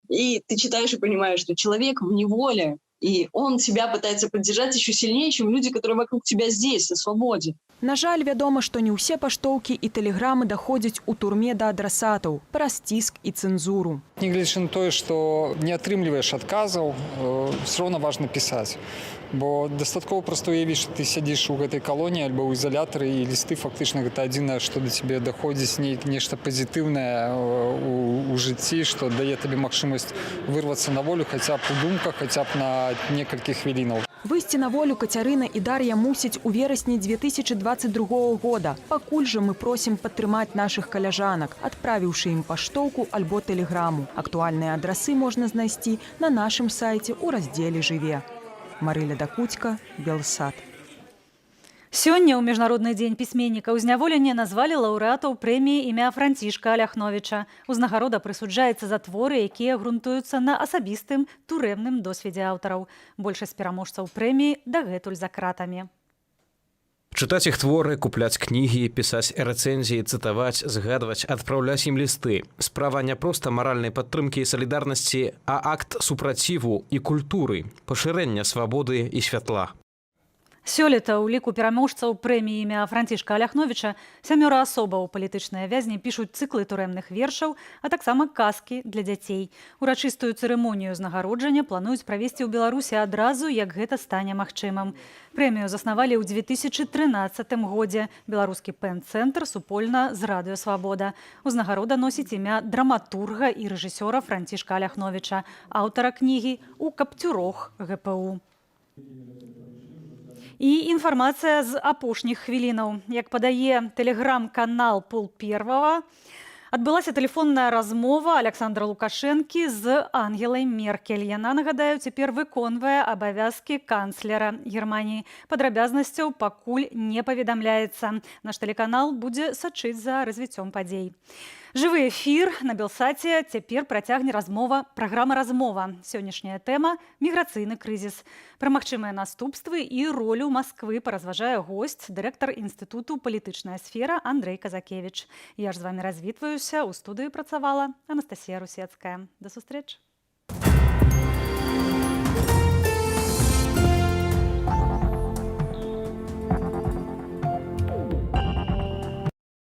[SPEAKER 5] И ты читаешь и понимаешь, что человек в неволе, и он тебя пытается поддержать еще сильнее, чем люди, которые вокруг тебя здесь, на свободе.
[SPEAKER 25] На жаль, вядома, што не ўсе паштоўкі і тэлеграмы даходзяць у турме да адрасатаў праз ціск і цэнзуру.
[SPEAKER 6] Нягледзячы на тое, што не атрымліваеш адказаў, все роўна важна пісаць. Бо дастаткова проста уявіць, што ты сядзіш у гэтай калоніі альбо ў ізалятары, і лісты фактычна гэта адзінае, што да цябе даходзіць нешта пазітыўнае у жыцці, што дае табе магчымасць вырвацца на волю хаця б у думках, хаця б на некалькі хвілінаў.
[SPEAKER 25] Выйсці на волю Кацярына і Дар'я мусяць у верасні 2022 года. Пакуль жа мы просім падтрымаць нашых каляжанак, адправіўшы ім паштоўку альбо тэлеграму. Актуальныя адрасы можна знайсці на нашым сайце ў раздзеле «Жыве». Марыля Дакуцька, Белсад.
[SPEAKER 4] Сёння ў Міжнародны дзень пісьменніка ўзняволення назвалі лаўрэатаў прэміі імя Францішка Аляхновіча. Узнагарода прысуджаецца за творы, якія грунтуюцца на асабістым турэмным досведзе аўтараў. Большасць пераможцаў прэміі дагэтуль за кратамі.
[SPEAKER 18] Чытаць іх творы, купляць кнігі, пісаць рэцэнзіі, цытаваць, згадваць, адпраўляць ім лісты. Справа не проста маральнай падтрымкі і салідарнасці, а акт супраціву і культуры, пашырэння свабоды і святла.
[SPEAKER 4] Сёлета ў ліку пераможцаў прэміі імя Францішка Аляхновіча 7 асобаў палітычныя вязні пішуць цыклы турэмных вершаў, а таксама казкі для дзяцей. Урачыстую цырымонію ўзнагароджання плануюць правесці ў Беларусі адразу, як гэта стане магчымым. Прэмію заснавалі ў 2013 годзе. Беларускі пэн-цэнтр супольна з радыё «Свабода». Узнагарода носіць імя драматурга і рэжысёра Францішка Аляхновіча, аўтара кнігі «У каптюрох ГПУ». І інфармацыя з апошніх хвілінаў. Як падае тэлеграм-канал «Пол Первого», адбылася тэлефонная размова Александра Лукашэнкі з Ангелай Меркель. Яна, нагадаю, цяпер выконвае абавязкі канцлера Германіі. Падрабязнасцяў пакуль не паведамляецца. Наш тэлеканал будзе сачыць за развіццём падзей. Жывы эфір на Белсаце цяпер працягне праграма «Размова». Сённяшняя тэма – міграцыйны крызіс. Пра магчымыя наступствы і ролю Масквы паразважае госць, дырэктар Інстытуту «Палітычная сфера» Андрэй Казакевіч. Я ж з вамі развітваюся. У студыі працавала Анастасія Русецкая. До сустрэчы.